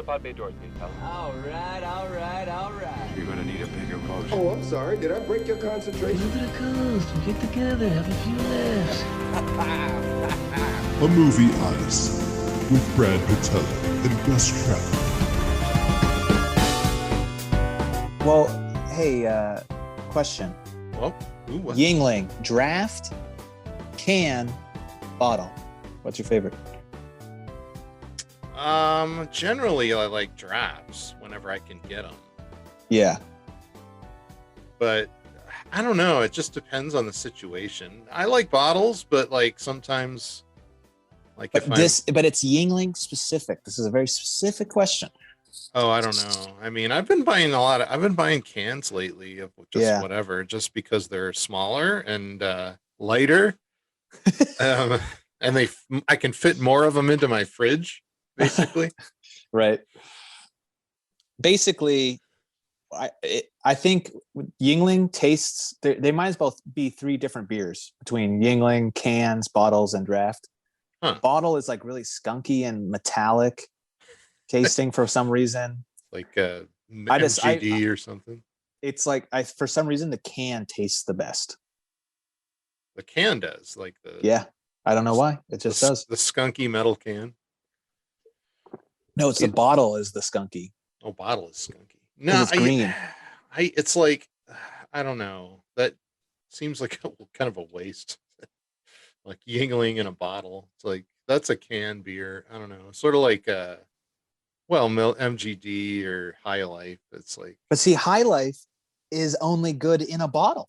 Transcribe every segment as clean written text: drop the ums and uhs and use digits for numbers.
pod bay doors, please, pal. All right. You're gonna need a bigger boat. Oh, I'm sorry. Did I break your concentration? Look at the coast. We get together, have a few laughs. A Movie Odyssey with Brad Patel and Gus Trout. Well, hey, question. Well, what? Yingling, draft, can, bottle. What's your favorite? Generally I like drafts whenever I can get them. Yeah. But I don't know. It just depends on the situation. I like bottles, but like sometimes, like But it's Yingling specific. This is a very specific question. Oh, I don't know. I mean, I've been buying cans lately of just whatever, just because they're smaller and lighter, and I can fit more of them into my fridge, basically. Right. Basically, I think Yingling tastes. They might as well be three different beers between Yingling, cans, bottles, and draft. Huh. Bottle is like really skunky and metallic tasting for some reason. Like MGD or something. It's like for some reason the can tastes the best. The can does, like I don't know why. It just does. The skunky metal can. No, it's the bottle is the skunky. Oh, bottle is skunky. No, it's green. It's like, I don't know. That seems like kind of a waste. Like Yingling in a bottle. It's like, that's a can beer. I don't know. Sort of like MGD or High Life. It's like. But see, High Life is only good in a bottle.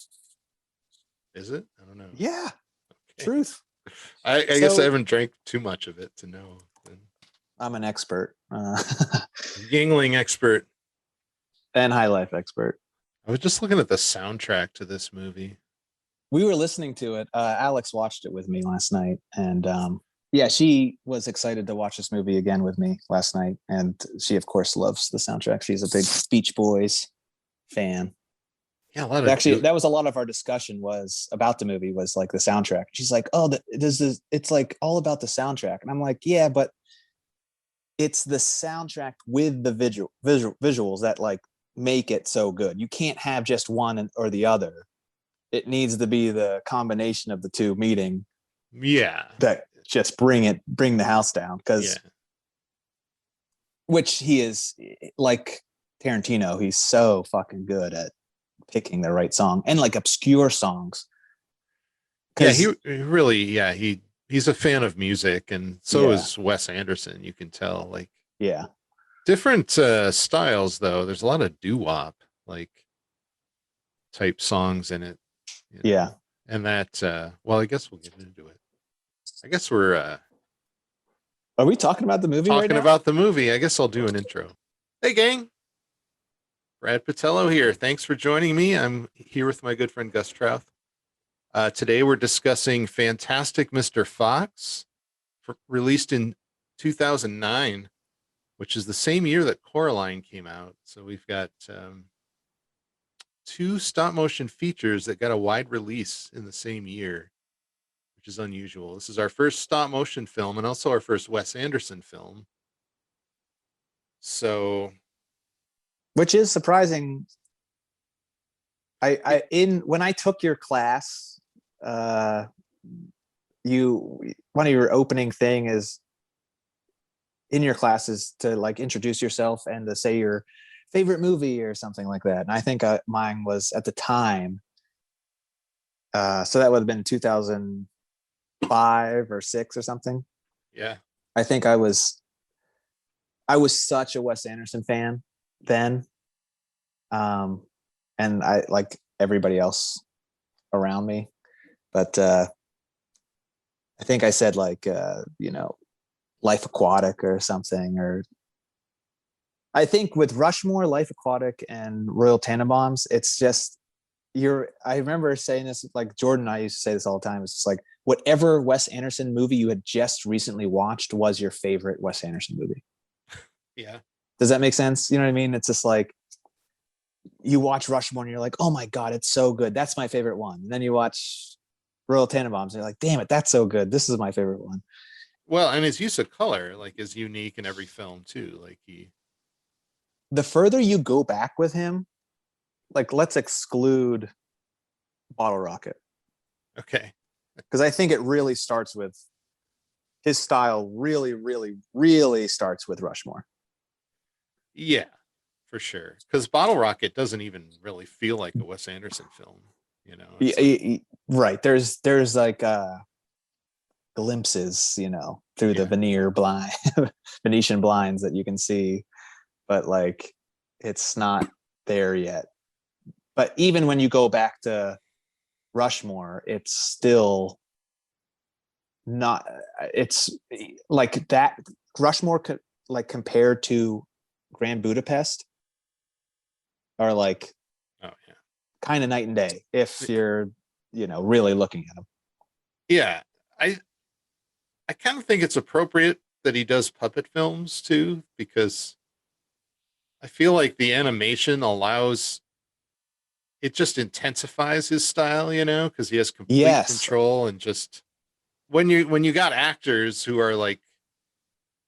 Is it? I don't know. Yeah. Okay. Truth. I guess I haven't drank too much of it to know. I'm an expert. Yingling expert. And High Life expert. I was just looking at the soundtrack to this movie. We were listening to it. Alex watched it with me last night. And she was excited to watch this movie again with me last night. And she, of course, loves the soundtrack. She's a big Beach Boys fan. Yeah, that was a lot of our discussion was about the movie, was like the soundtrack. She's like, oh, it's like all about the soundtrack. And I'm like, yeah, but it's the soundtrack with the visuals that like make it so good. You can't have just one or the other. It needs to be the combination of the two meeting. Yeah. That just bring the house down. Which he is, like Tarantino, he's so fucking good at picking the right song and like obscure songs. Yeah, he really, he's a fan of music, and so is Wes Anderson. You can tell, like, different styles though. There's a lot of doo-wop like type songs in it. You know? And that. Well, I guess we'll get into it. I guess we're. Are we talking about the movie? Talking about the movie. I guess I'll do an intro. Hey, gang. Brad Patello here. Thanks for joining me. I'm here with my good friend Gus Trout. Today we're discussing Fantastic Mr. Fox, released in 2009, which is the same year that Coraline came out. So we've got two stop motion features that got a wide release in the same year, which is unusual. This is our first stop motion film and also our first Wes Anderson film. So, which is surprising. When I took your class, one of your opening thing is in your classes to like introduce yourself and to say your favorite movie or something like that. And I think mine was at the time. So that would have been 2005 or 6 or something. Yeah. I think I was such a Wes Anderson fan then. And I like everybody else around me, but I think I said like Life Aquatic or something, or I think with Rushmore, Life Aquatic, and Royal Tenenbaums, it's just I remember saying this, like Jordan and I used to say this all the time. It's just like whatever Wes Anderson movie you had just recently watched was your favorite Wes Anderson movie. Yeah. Does that make sense? You know what I mean? It's just like you watch Rushmore and you're like, oh my God, it's so good. That's my favorite one. And then you watch Royal Tenenbaums and you're like, damn it, that's so good. This is my favorite one. Well, and his use of color like is unique in every film too. Like he the further you go back with him, like let's exclude Bottle Rocket, Okay. because I think it really starts with his style. Really, really, really starts with Rushmore. Yeah, for sure. Because Bottle Rocket doesn't even really feel like a Wes Anderson film. You know, it's like, Right. There's like glimpses, through the Venetian blinds that you can see, but like it's not there yet. But even when you go back to Rushmore, it's still not. It's like that Rushmore, like compared to Grand Budapest, are like oh yeah, kind of night and day if you're, really looking at them. yeah. I kind of think it's appropriate that he does puppet films too, because I feel like the animation allows it just intensifies his style, because he has complete Yes, control. And just when you got actors who are like,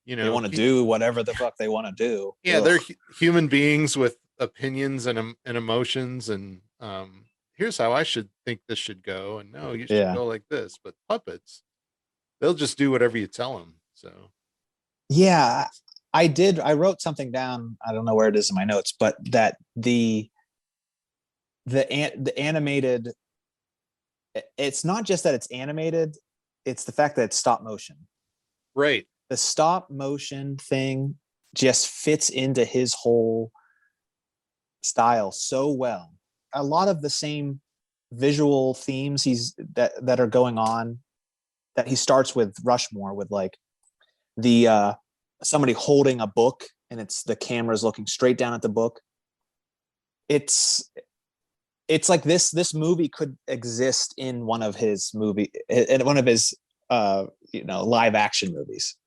they want to do whatever the fuck they want to do. yeah, Ugh. they're human beings with opinions and emotions, and here's how I should think this should go, and no, you should Yeah. go like this. But puppets, they'll just do whatever you tell them. So Yeah, I wrote something down. I don't know where it is in my notes, but that the animated, it's not just that it's animated, it's the fact that it's stop motion. right, The stop motion thing just fits into his whole style so well. A lot of the same visual themes that are going on, that he starts with Rushmore, with like the somebody holding a book and it's the camera's looking straight down at the book. It's like this movie could exist in one of his live action movies,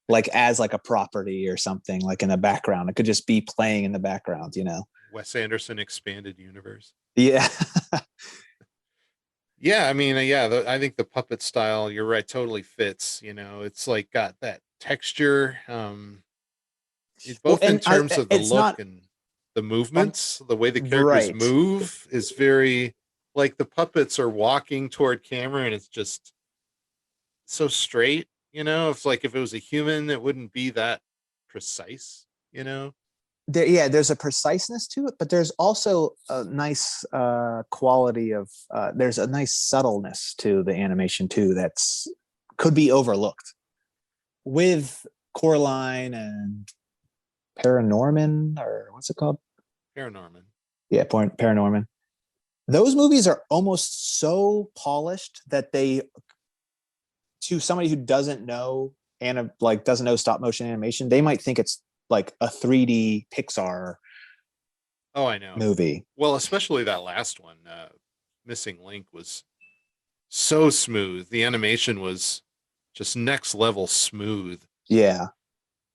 like as like a property or something, like in the background. It could just be playing in the background. Wes Anderson expanded universe. Yeah. Yeah, I mean, yeah, I think the puppet style, you're right, totally fits. It's like got that texture, Well, both in terms of the it's look not and the movements. The way the characters right. move is very like the puppets are walking toward camera, and it's just so straight. It's like if it was a human, it wouldn't be that precise. There's a preciseness to it, but there's also a nice quality of there's a nice subtleness to the animation too that's could be overlooked with Coraline and Paranorman, or what's it called? Paranorman. Yeah, Paranorman. Those movies are almost so polished that they, to somebody who doesn't know doesn't know stop motion animation, they might think it's like a 3D Pixar Oh, I know. movie. Well, especially that last one, Missing Link, was so smooth. The animation was just next level smooth. Yeah.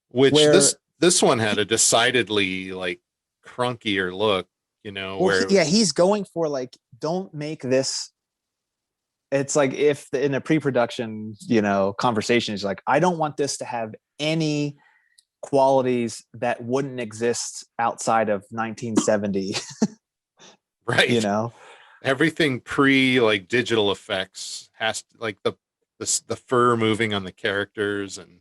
Which Where this one had a decidedly like crunkier look, where it was, he's going for like, don't make this. It's like if in a pre-production, conversation is like, I don't want this to have any qualities that wouldn't exist outside of 1970. right. Everything pre like digital effects has to, like the fur moving on the characters, and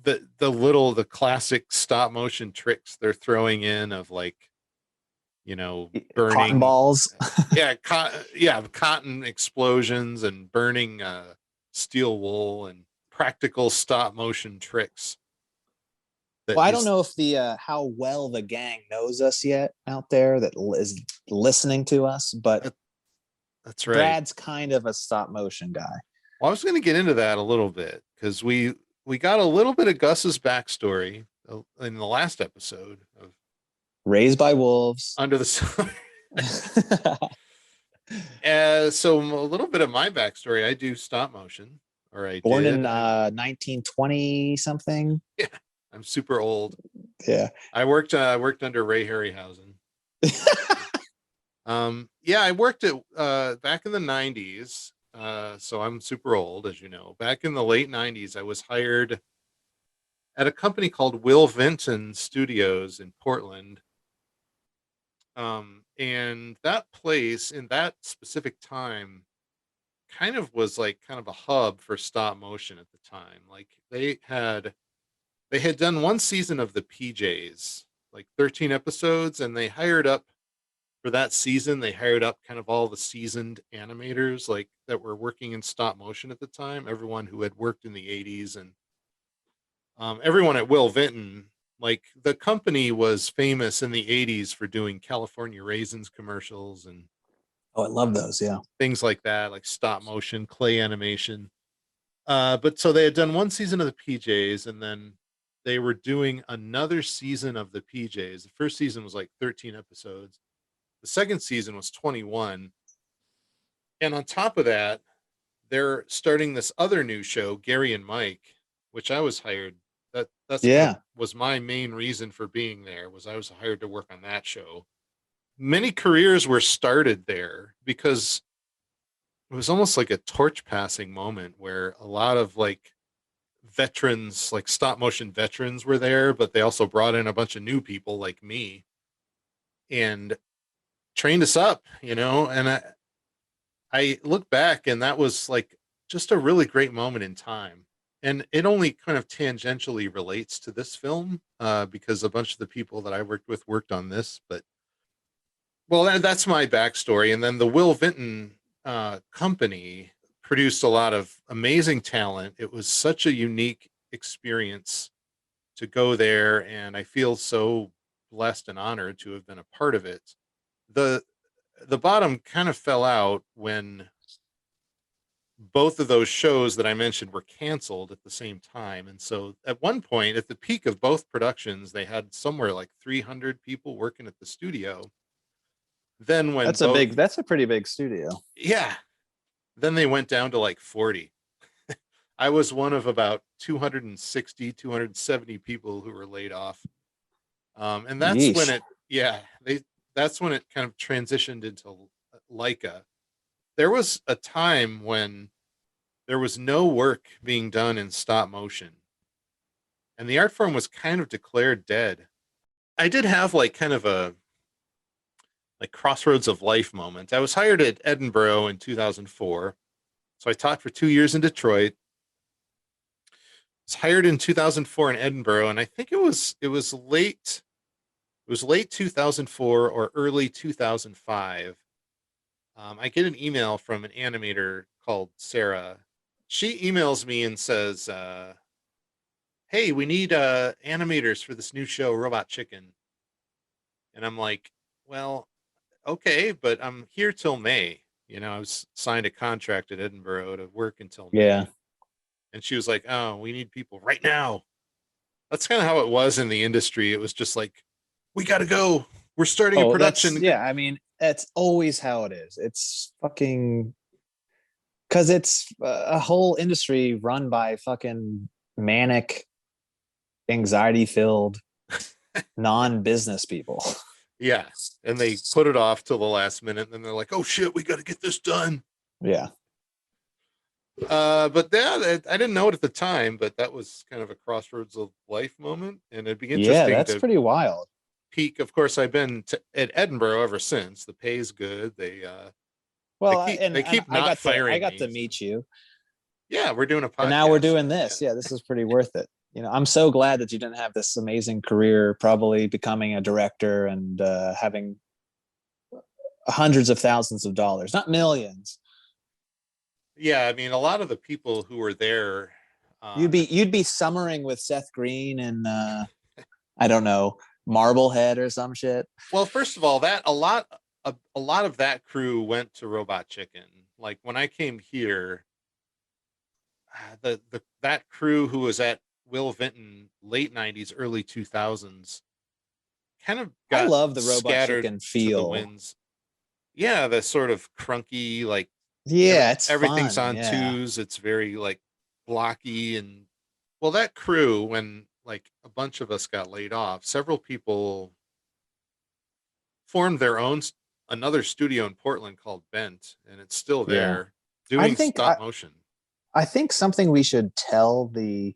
the classic stop motion tricks they're throwing in of like, burning Cotton balls. cotton explosions and burning steel wool, and practical stop motion tricks. Well, I don't know if the how well the gang knows us yet out there that is listening to us, but that's right. Brad's kind of a stop motion guy. Well, I was going to get into that a little bit, because we got a little bit of Gus's backstory in the last episode of Raised by Wolves. Under the Sun. So a little bit of my backstory. I do stop motion, or I born did. in 1920 something. Yeah, I'm super old. Yeah, I worked under Ray Harryhausen. Yeah, I worked at back in the 90s. So I'm super old, as you know. Back in the late 90s, I was hired at a company called Will Vinton Studios in Portland. And that place in that specific time kind of was like kind of a hub for stop motion at the time. Like they had done one season of the PJs, like 13 episodes, and they hired up for that season. They hired up kind of all the seasoned animators like that were working in stop motion at the time, everyone who had worked in the 80s, and everyone at Will Vinton. Like the company was famous in the 80s for doing California Raisins commercials and Oh, I love those. Yeah. things like that, like stop motion, clay animation. But so they had done one season of the PJs, and then they were doing another season of the PJs. The first season was like 13 episodes. The second season was 21. And on top of that, they're starting this other new show, Gary and Mike, which I was hired. That's kind of was my main reason for being there, was I was hired to work on that show. Many careers were started there because it was almost like a torch passing moment where a lot of like veterans, like stop motion veterans, were there, but they also brought in a bunch of new people like me and trained us up, and I look back, and that was like just a really great moment in time. And it only kind of tangentially relates to this film because a bunch of the people that I worked with worked on this. But well, that's my backstory. And then the Will Vinton company produced a lot of amazing talent. It was such a unique experience to go there, and I feel so blessed and honored to have been a part of it. The bottom kind of fell out when both of those shows that I mentioned were canceled at the same time. And so at one point, at the peak of both productions, they had somewhere like 300 people working at the studio. Then when That's a pretty big studio. Yeah. Then they went down to like 40. I was one of about 260, 270 people who were laid off. And that's when that's when it kind of transitioned into Leica. There was a time when there was no work being done in stop motion, and the art form was kind of declared dead. I did have like kind of a like crossroads of life moment. I was hired at Edinburgh in 2004. So I taught for 2 years in Detroit. I was hired in 2004 in Edinburgh, and I think it was late 2004 or early 2005. I get an email from an animator called Sarah. She emails me and says, hey, we need animators for this new show, Robot Chicken. And I'm like, well, okay, but I'm here till May. I was signed a contract at Edinburgh to work until May. Yeah. And she was like, oh, we need people right now. That's kind of how it was in the industry. It was just like, we got to go. We're starting a production. Yeah, I mean, that's always how it is. It's fucking because it's a whole industry run by fucking manic, anxiety-filled, non-business people. Yeah, and they put it off till the last minute, and then they're like, "Oh shit, we got to get this done." Yeah. But yeah, I didn't know it at the time, but that was kind of a crossroads of life moment, and it'd be interesting. Yeah, that's pretty wild. Peak, of course. I've been at Edinburgh ever since. The pay is good. They keep not firing. I got to meet you. Yeah, we're doing a podcast. And now we're doing this. Yeah, this is pretty worth it. I'm so glad that you didn't have this amazing career, probably becoming a director and having hundreds of thousands of dollars, not millions. Yeah, I mean, a lot of the people who were there, you'd be summering with Seth Green and I don't know, Marblehead or some shit. Well, first of all, a lot of that crew went to Robot Chicken. Like when I came here, that crew who was at Will Vinton late 90s, early 2000s kind of got I love the Robot Chicken feel. The winds. Yeah, the sort of crunky, like it's everything's fun. on twos. It's very like blocky, and well, that crew, when like a bunch of us got laid off, several people formed another studio in Portland called Bent, and it's still there doing stop motion. I think something we should tell the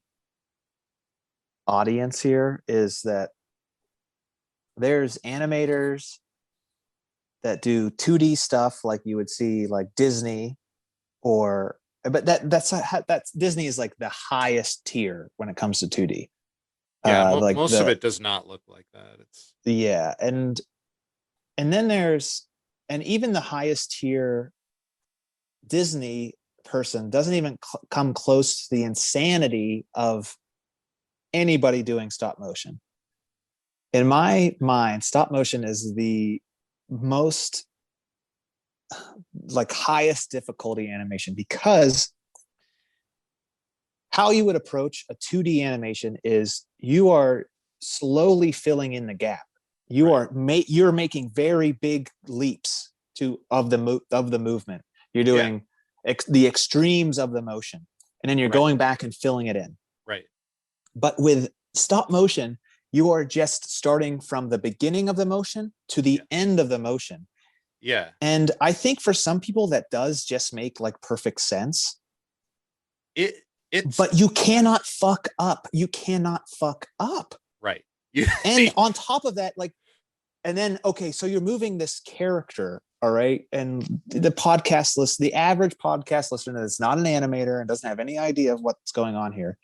audience here is that there's animators that do 2D stuff like you would see like Disney, or but that's Disney is like the highest tier when it comes to 2D. Yeah, Like most of it does not look like that. It's yeah, and then there's, and even the highest tier Disney person doesn't even come close to the insanity of anybody doing stop motion. In my mind, stop motion is the most like highest difficulty animation, because how you would approach a 2D animation is you are slowly filling in the gap. You're making very big leaps of the movement. You're doing the extremes of the motion, and then you're going back and filling it in. Right. But with stop motion, you are just starting from the beginning of the motion to the end of the motion. Yeah. And I think for some people that does just make like perfect sense. But you cannot fuck up. You cannot fuck up. Right. And on top of that, like, and then, okay, so you're moving this character, all right? And the average podcast listener that's not an animator and doesn't have any idea of what's going on here.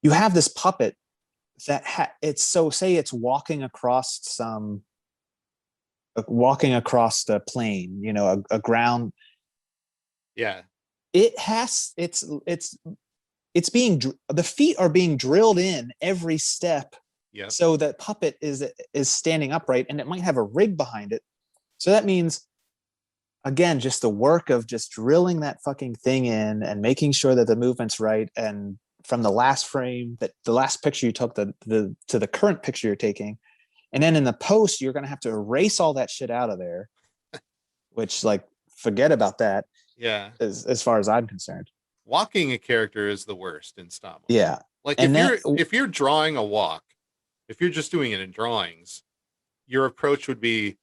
You have this puppet that say it's walking across the plane, you know, a ground. Yeah. The feet are being drilled in every step. Yeah. So that puppet is standing upright, and it might have a rig behind it. So that means, again, just the work of just drilling that fucking thing in and making sure that the movement's right. And from the last frame, that the last picture you took to the current picture you're taking. And then in the post, you're going to have to erase all that shit out of there, which, like, forget about that. Yeah. As far as I'm concerned. Walking a character is the worst in stop motion. Yeah. Like, if you're drawing a walk, if you're just doing it in drawings, your approach would be,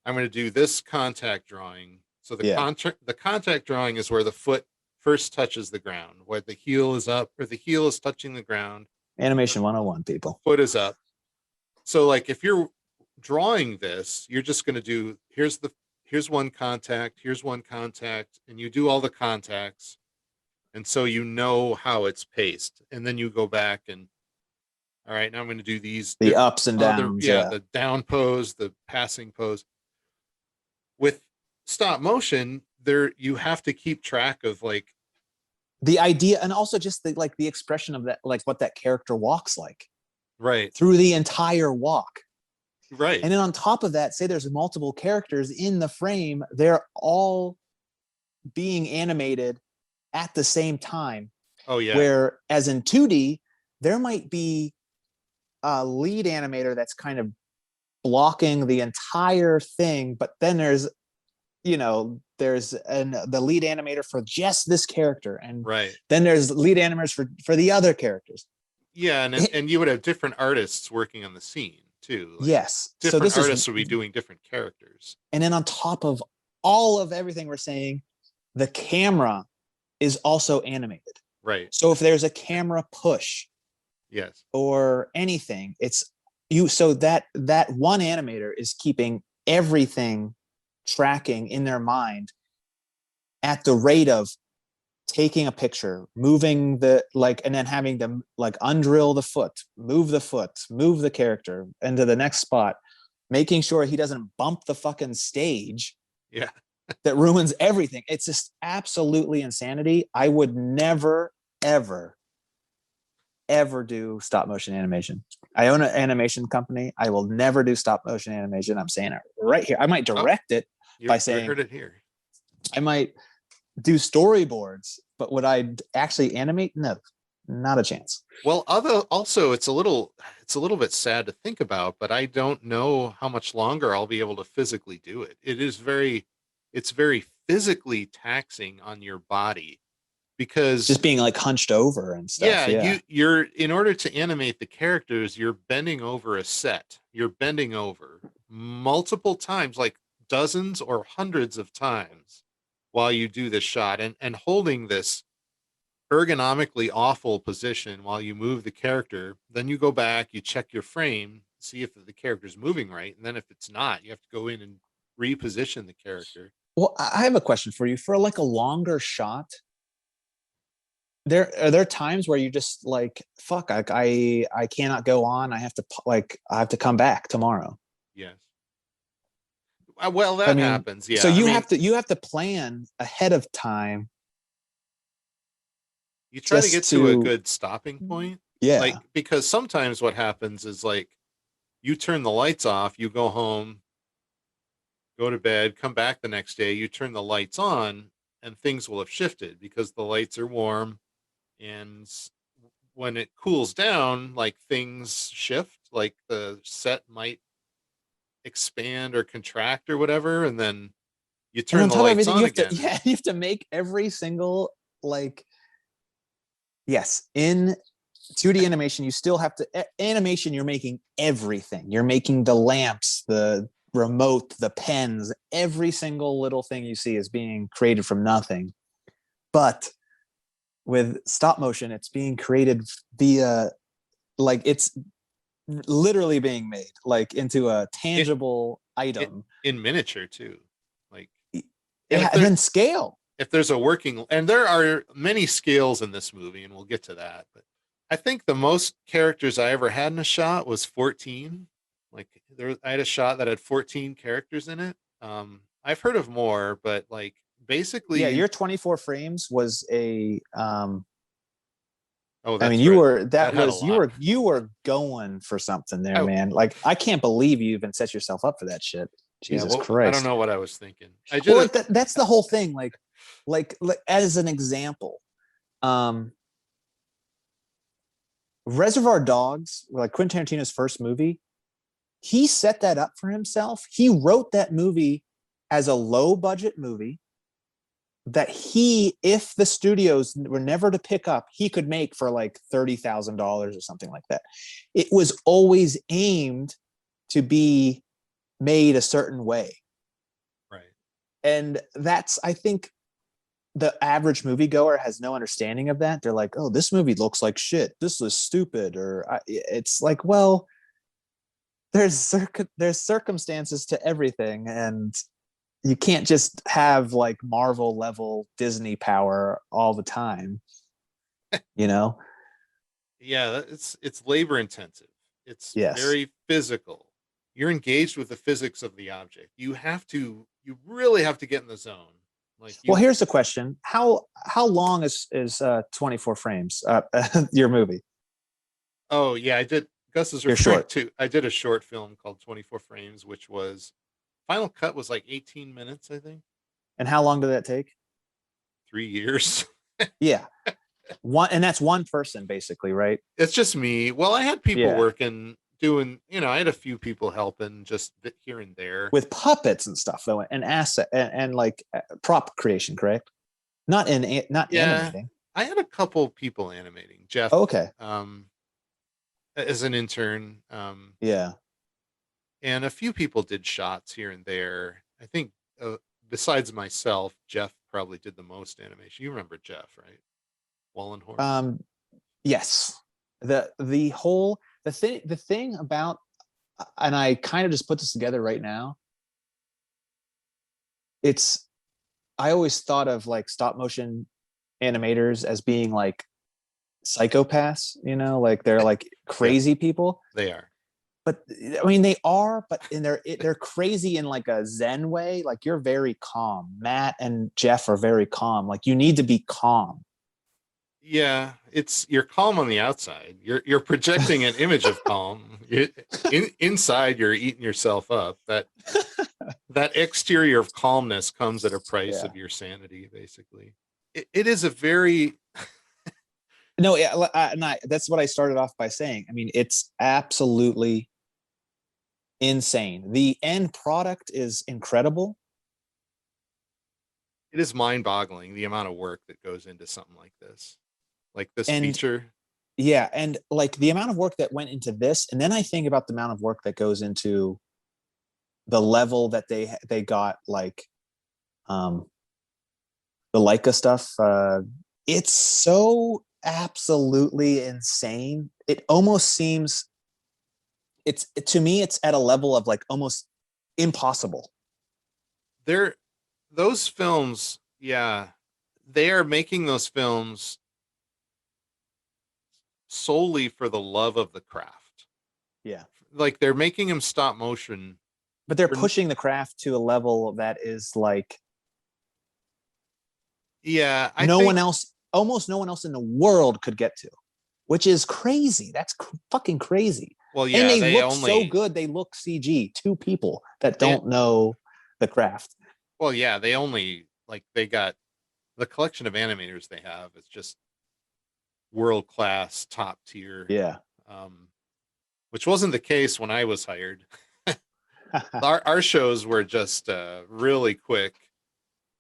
I'm going to do this contact drawing. So the contact drawing is where the foot first touches the ground, where the heel is up, or the heel is touching the ground. Animation 101, people. Foot is up. So, like, if you're drawing this, you're just going to do, here's one contact, and you do all the contacts. And so you know how it's paced. And then you go back and, all right, now I'm going to do the ups and downs. The down pose, the passing pose. With stop motion, you have to keep track of, like, the idea, and also just the expression of that, like what that character walks like. Right. Through the entire walk. Right. And then on top of that, say there's multiple characters in the frame, they're all being animated at the same time. Oh, yeah. Whereas in 2D, there might be a lead animator that's kind of blocking the entire thing, but then there's the lead animator for just this character, and then there's lead animators for the other characers. Yeah, and you would have different artists working on the scene too. Like, yes, different artists would be doing different characters. And then on top of all of everything we're saying, the camera is also animated. Right. So if there's a camera push, yes, or anything, so that one animator is keeping everything tracking in their mind at the rate of taking a picture, moving and then having them like undrill the foot, move the character into the next spot, making sure he doesn't bump the fucking stage. Yeah. That ruins everything. It's just absolutely insanity. I would never, ever, ever do stop motion animation. I own an animation company. I will never do stop motion animation. I'm saying it right here. I might direct it by saying, heard it here. I might do storyboards, but would I actually animate? No, not a chance. Well, also it's a little bit sad to think about, but I don't know how much longer I'll be able to physically do it. It's very physically taxing on your body, because just being like hunched over and stuff. Yeah. You're in order to animate the characters, you're bending over a set. You're bending over multiple times, like dozens or hundreds of times, while you do this shot, and holding this ergonomically awful position while you move the character. Then you go back, you check your frame, see if the character's moving right, and then if it's not, you have to go in and reposition the character. Well, I have a question for you. For like a longer shot, there times where you just like, fuck, I cannot go on. I have to come back tomorrow. Yes. Well, I that mean, happens. Yeah. so I mean, you have to plan ahead of time. you try to just get to a to- good stopping point. Yeah. Like, because sometimes what happens is like you turn the lights off, you go home, go to bed, come back the next day, you turn the lights on, and things will have shifted because the lights are warm. And when it cools down, like things shift, like the set might expand or contract or whatever. And then you And turn on the top of lights everything, on you have again. to you have to make every single like yes, in 2D animation, you still have to animation, you're making everything. You're making the lamps, the remote, the pens, every single little thing you see is being created from nothing. But with stop motion, it's being created via like it's literally being made like into a tangible item. In miniature too. Like, And then scale. if there's a working, and there are many scales in this movie, and we'll get to that, but I think the most characters I ever had in a shot was 14. Like I had a shot that had 14 characters in it. I've heard of more, but like basically, Yeah, your 24 frames was a oh, I mean, that's right. you were going for something there, I, man. Like, I can't believe you even set yourself up for that shit. yeah, Jesus well, I don't Christ. know what I was thinking. I Well, just like that's the whole thing. Like as an example, um, Reservoir Dogs, like Quentin Tarantino's first movie, he set that up for himself. He wrote that movie as a low budget movie that if the studios were never to pick up, he could make for like $30,000 or something like that. It was always aimed to be made a certain way. right. And that's, I think, the average moviegoer has no understanding of that. They're like, oh, this movie looks like shit. This was stupid. It's like, well, there's circumstances to everything. And you can't just have like Marvel level Disney power all the time, you know? Yeah, it's labor intensive. It's Yes. very physical. You're engaged with the physics of the object. You really have to get in the zone. Like, Well, here's the question: How long is 24 frames? Your movie? oh yeah, I did. Gus is You're referring short. to. I did a short film called 24 Frames, which was final cut was like 18 minutes, I think. And how long did that take? 3 years. Yeah, and that's one person basically, right? It's just me. Well, I had people Yeah. working, doing. I had a few people helping just here and there. With puppets and stuff though, and asset and like prop creation, correct? Not animating. I had a couple people animating. Jeff, Okay. as an intern, Yeah. and a few people did shots here and there. I think besides myself, Jeff probably did the most animation. You remember Jeff, right? Wallenhorst. Yes. The thing about, and I kind of just put this together right now. I always thought of like stop motion animators as being like psychopaths, like they're like crazy people. They are. But I mean, they are, but they're crazy in like a Zen way. Like, you're very calm. Matt and Jeff are very calm. Like, you need to be calm. Yeah, you're calm on the outside. You're projecting an image of calm. Inside, you're eating yourself up. That exterior of calmness comes at a price of your sanity, basically. It is a very No, yeah, that's what I started off by saying. I mean, it's absolutely insane. The end product is incredible. It is mind-boggling the amount of work that goes into something like this. Like this feature. Yeah, and like the amount of work that went into this, and then I think about the amount of work that goes into the level that they got, like the Leica stuff, it's so absolutely insane. It almost seems to me it's at a level of like almost impossible. They're those films, yeah, they are making those films solely for the love of the craft. Yeah. Like they're making them stop motion. But they're for- pushing the craft to a level that is like Yeah, I no think one else, almost no one else in the world could get to, which is crazy. That's fucking crazy. well, And yeah, they they look so only good. They look CG. Two people that They- don't know the craft. well, yeah, they only like they got the collection of animators they have is just world class, top tier. Yeah. Um, which wasn't the case when I was hired. Our shows were just really quick.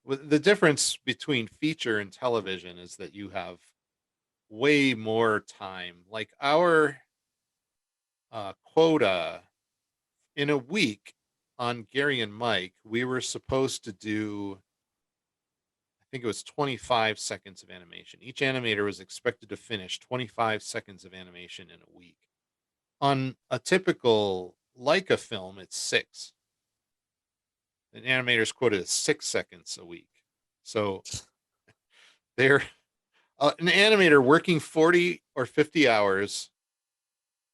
The difference between feature and television is that you have way more time. Like our quota in a week on Gary and Mike, we were supposed to do, I think it was 25 seconds of animation. Each animator was expected to finish 25 seconds of animation in a week. On a typical Leica film, it's 6. An animator's quota is 6 seconds a week. So they're an animator working 40 or 50 hours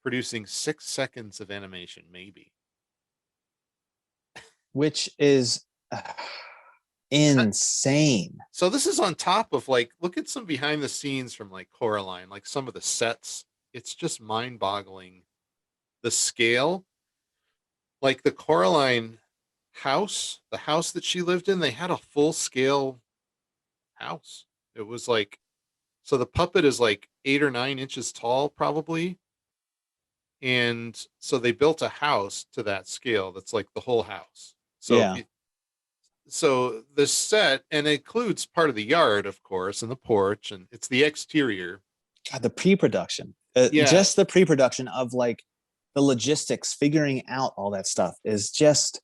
producing 6 seconds of animation, maybe. Which is insane. So this is on top of like, look at some behind the scenes from like Coraline, like some of the sets. It's just mind boggling. The scale, like the Coraline house, the house that she lived in, they had a full scale house. It was like, so the puppet is like 8 or 9 inches tall, probably. And so they built a house to that scale that's like the whole house. So Yeah. so the set, and it includes part of the yard, of course, and the porch, and it's the exterior. God, the pre-production, Yeah. just the pre-production of like the logistics, figuring out all that stuff is just.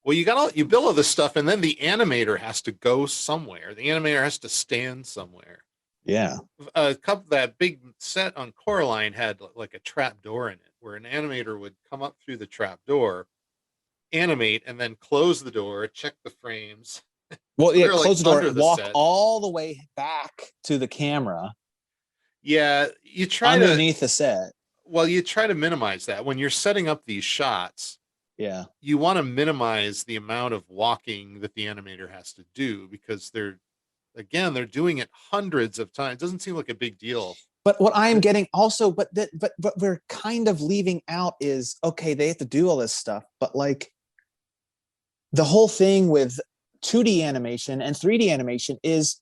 Well, you build all this stuff, and then the animator has to go somewhere. The animator has to stand somewhere. Yeah. That big set on Coraline had like a trap door in it, where an animator would come up through the trap door, animate, and then close the door, check the frames. Well, So yeah, they're, like, close the door, under the walk set. all the way back to the camera Yeah, you try underneath the set. you try to minimize that when you're setting up these shots. Yeah. You want to minimize the amount of walking that the animator has to do, because they're doing it hundreds of times. It doesn't seem like a big deal. But what I am getting also, but we're kind of leaving out is, okay, they have to do all this stuff, but like the whole thing with 2D animation and 3D animation is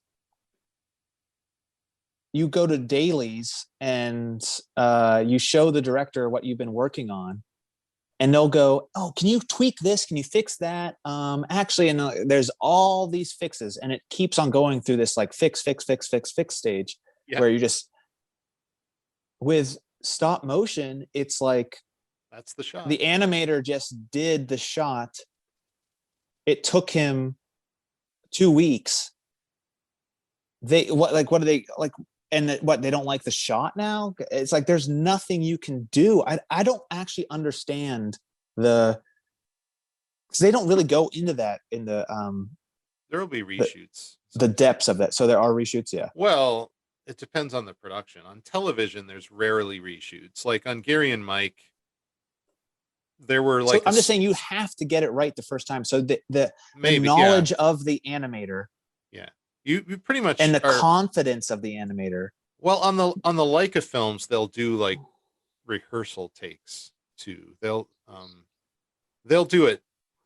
you go to dailies and you show the director what you've been working on, and they'll go, oh, can you tweak this? Can you fix that? Actually, and there's all these fixes, and it keeps on going through this like fix stage. Yeah. Where you just, with stop motion, it's like That's the shot. the animator just did the shot. It took him 2 weeks. What do they like? And what, they don't like the shot now? It's like there's nothing you can do. I don't actually understand because they don't really go into that in the There will be reshoots. the depths of that. So there are reshoots, yeah. Well, it depends on the production. On television, there's rarely reshoots. Like on Gary and Mike, there were like. So I'm just saying you have to get it right the first time. So the Maybe, knowledge of the animator, yeah, you pretty much, and the confidence of the animator. Well, on the Leica films, they'll do like rehearsal takes too. They'll do it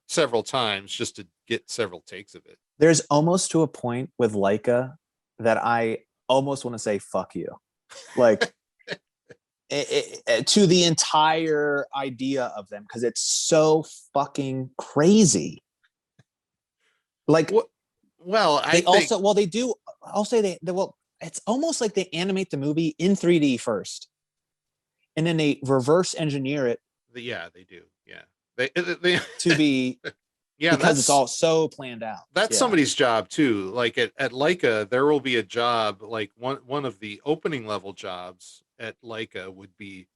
several times just to get several takes of it. There's almost to a point with Leica that I almost want to say fuck you, like to the entire idea of them, because it's so fucking crazy. Like, well, they do. I'll say they well. It's almost like they animate the movie in 3D first, and then they reverse engineer it. Yeah, they do. Yeah, they to be Yeah, and because it's all so planned out. that's Yeah. somebody's job too. Like at Leica, there will be a job, like one of the opening level jobs at Leica would be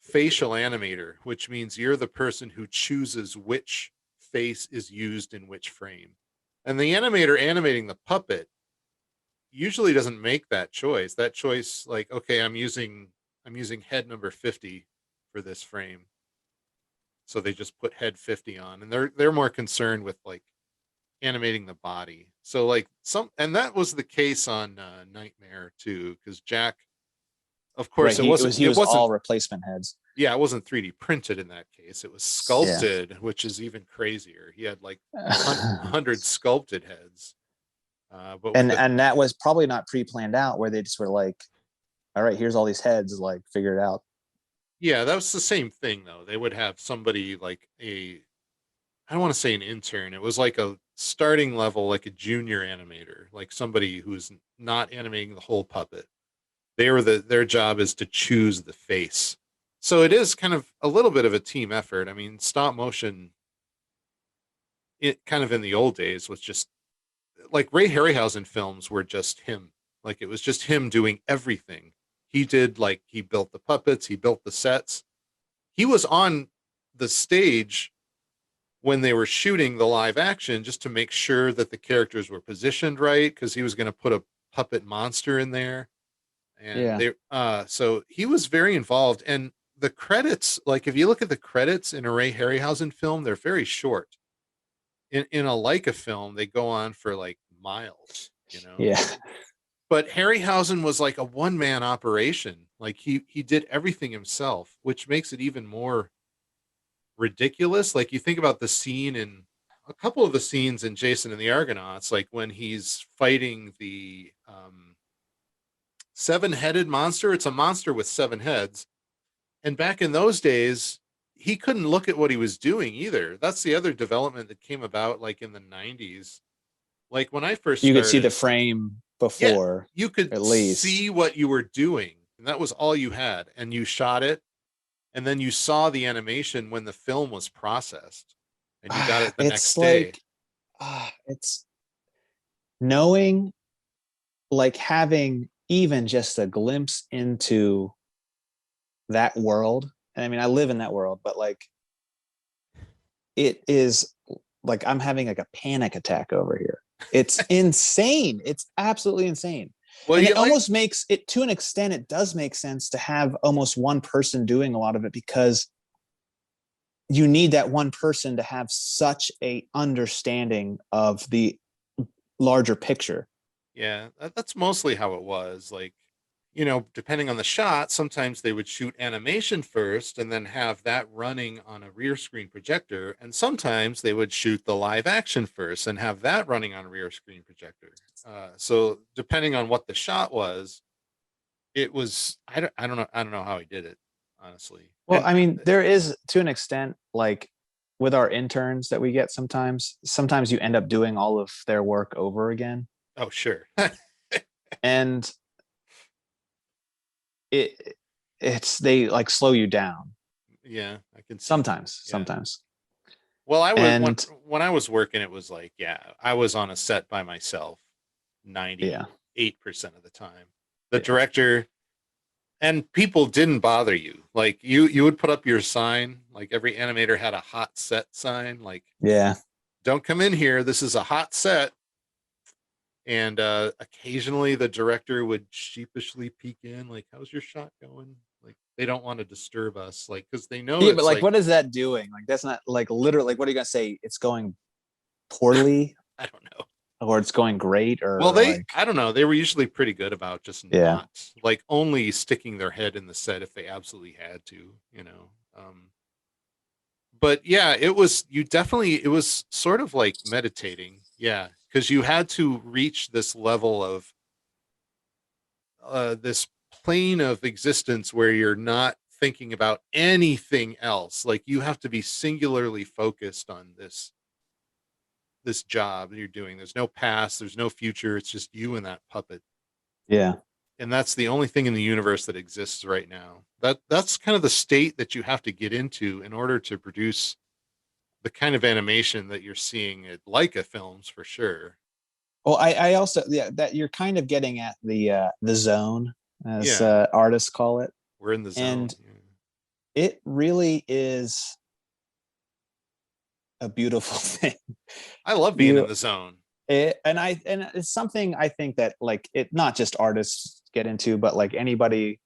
facial animator, which means you're the person who chooses which face is used in which frame. And the animator animating the puppet usually doesn't make that choice. That choice, like, okay, I'm using head number 50 for this frame. So they just put head 50 on, and they're more concerned with like animating the body. So like and that was the case on Nightmare too, because Jack, of course, Right. He was all replacement heads. yeah, it wasn't 3D printed in that case. It was sculpted, which is even crazier. He had like 100 sculpted heads. But with And that was probably not pre-planned out, where they just were like, all right, here's all these heads, like figure it out. yeah, that was the same thing though. They would have somebody like I don't want to say an intern. It was like a starting level, like a junior animator, like somebody who's not animating the whole puppet. Their job is to choose the face. So it is kind of a little bit of a team effort. I mean, stop motion, it kind of in the old days was just like Ray Harryhausen films were just him. Like it was just him doing everything. He did, like, he built the puppets, he built the sets. He was on the stage when they were shooting the live action just to make sure that the characters were positioned right, because he was going to put a puppet monster in there. And so he was very involved. And the credits, like if you look at the credits in a Ray Harryhausen film, they're very short. In a Leica film, they go on for like miles, Yeah. But Harryhausen was like a one-man operation. Like he did everything himself, which makes it even more ridiculous. Like you think about the scene in a couple of the scenes in Jason and the Argonauts, like when he's fighting the seven-headed monster. It's a monster with 7 heads. And back in those days, he couldn't look at what he was doing either. That's the other development that came about like in the 90s. Like when I first You started, could see the frame before. you could at least see what you were doing, and that was all you had. And you shot it, and then you saw the animation when the film was processed, and you got it the next day. It's knowing, like having even just a glimpse into that world. And I mean, I live in that world, but like it is like I'm having like a panic attack over here. It's insane. It's absolutely insane. Well, and it almost makes it, to an extent, it does make sense to have almost one person doing a lot of it, because you need that one person to have such a understanding of the larger picture. Yeah, that's mostly how it was. Like, depending on the shot, sometimes they would shoot animation first and then have that running on a rear screen projector. And sometimes they would shoot the live action first and have that running on a rear screen projector. So depending on what the shot was, it was, I don't know how he did it, honestly. Well, I mean, there is, to an extent, like with our interns that we get sometimes you end up doing all of their work over again. Oh, sure. And it's they like slow you down. Yeah, I can see sometimes. Well, I was when I was working, it was like, I was on a set by myself 98% of the time. The director and people didn't bother you. Like you would put up your sign, like every animator had a hot set sign, like, don't come in here, this is a hot set. And occasionally the director would sheepishly peek in, like, how's your shot going? Like, they don't want to disturb us, like, because they know. Yeah, but like, what is that doing? Like, that's not like literally. Like, what are you gonna say? It's going poorly. I don't know. Or it's going great. Or well, I don't know. They were usually pretty good about just not like only sticking their head in the set if they absolutely had to, But yeah, it was sort of like meditating. Yeah. Because you had to reach this level of this plane of existence where you're not thinking about anything else. Like you have to be singularly focused on this job that you're doing. There's no past, there's no future. It's just you and that puppet. Yeah. And that's the only thing in the universe that exists right now. That's kind of the state that you have to get into in order to produce the kind of animation that you're seeing at Leica films for sure. Well, I also, yeah, that you're kind of getting at the zone, as Yeah. artists call it, We're in the zone. and Yeah. it really is a beautiful thing. I love being in You the zone. and it's something I think that like it not just artists get into, but like anybody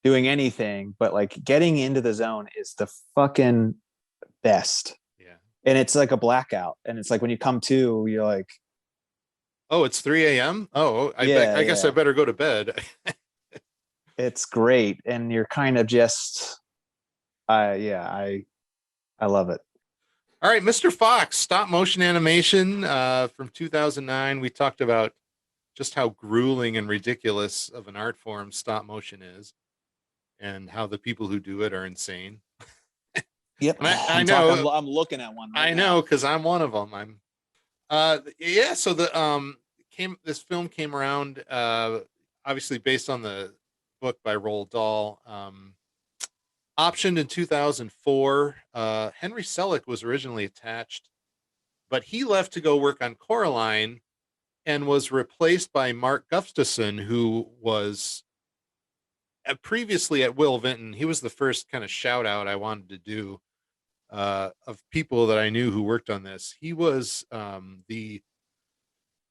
doing anything, but like getting into the zone is the fucking best. Yeah. And it's like a blackout, and it's like when you come to, you're like, Oh, it's 3 a.m. Oh, yeah, I guess I yeah, better go to bed. it's great, and you're kind of just, yeah, I love it. All right, Mr. Fox, stop motion animation from 2009. We talked about just how grueling and ridiculous of an art form stop motion is, and how the people who do it are insane. Yep, And I I'm talking. know, I'm looking at one right I now. know, because I'm one of them. Yeah. So this film came around, obviously based on the book by Roald Dahl. Optioned in 2004. Henry Selick was originally attached, but he left to go work on Coraline and was replaced by Mark Gustafson, who was previously at Will Vinton. He was the first kind of shout out I wanted to do of people that I knew who worked on this. He was the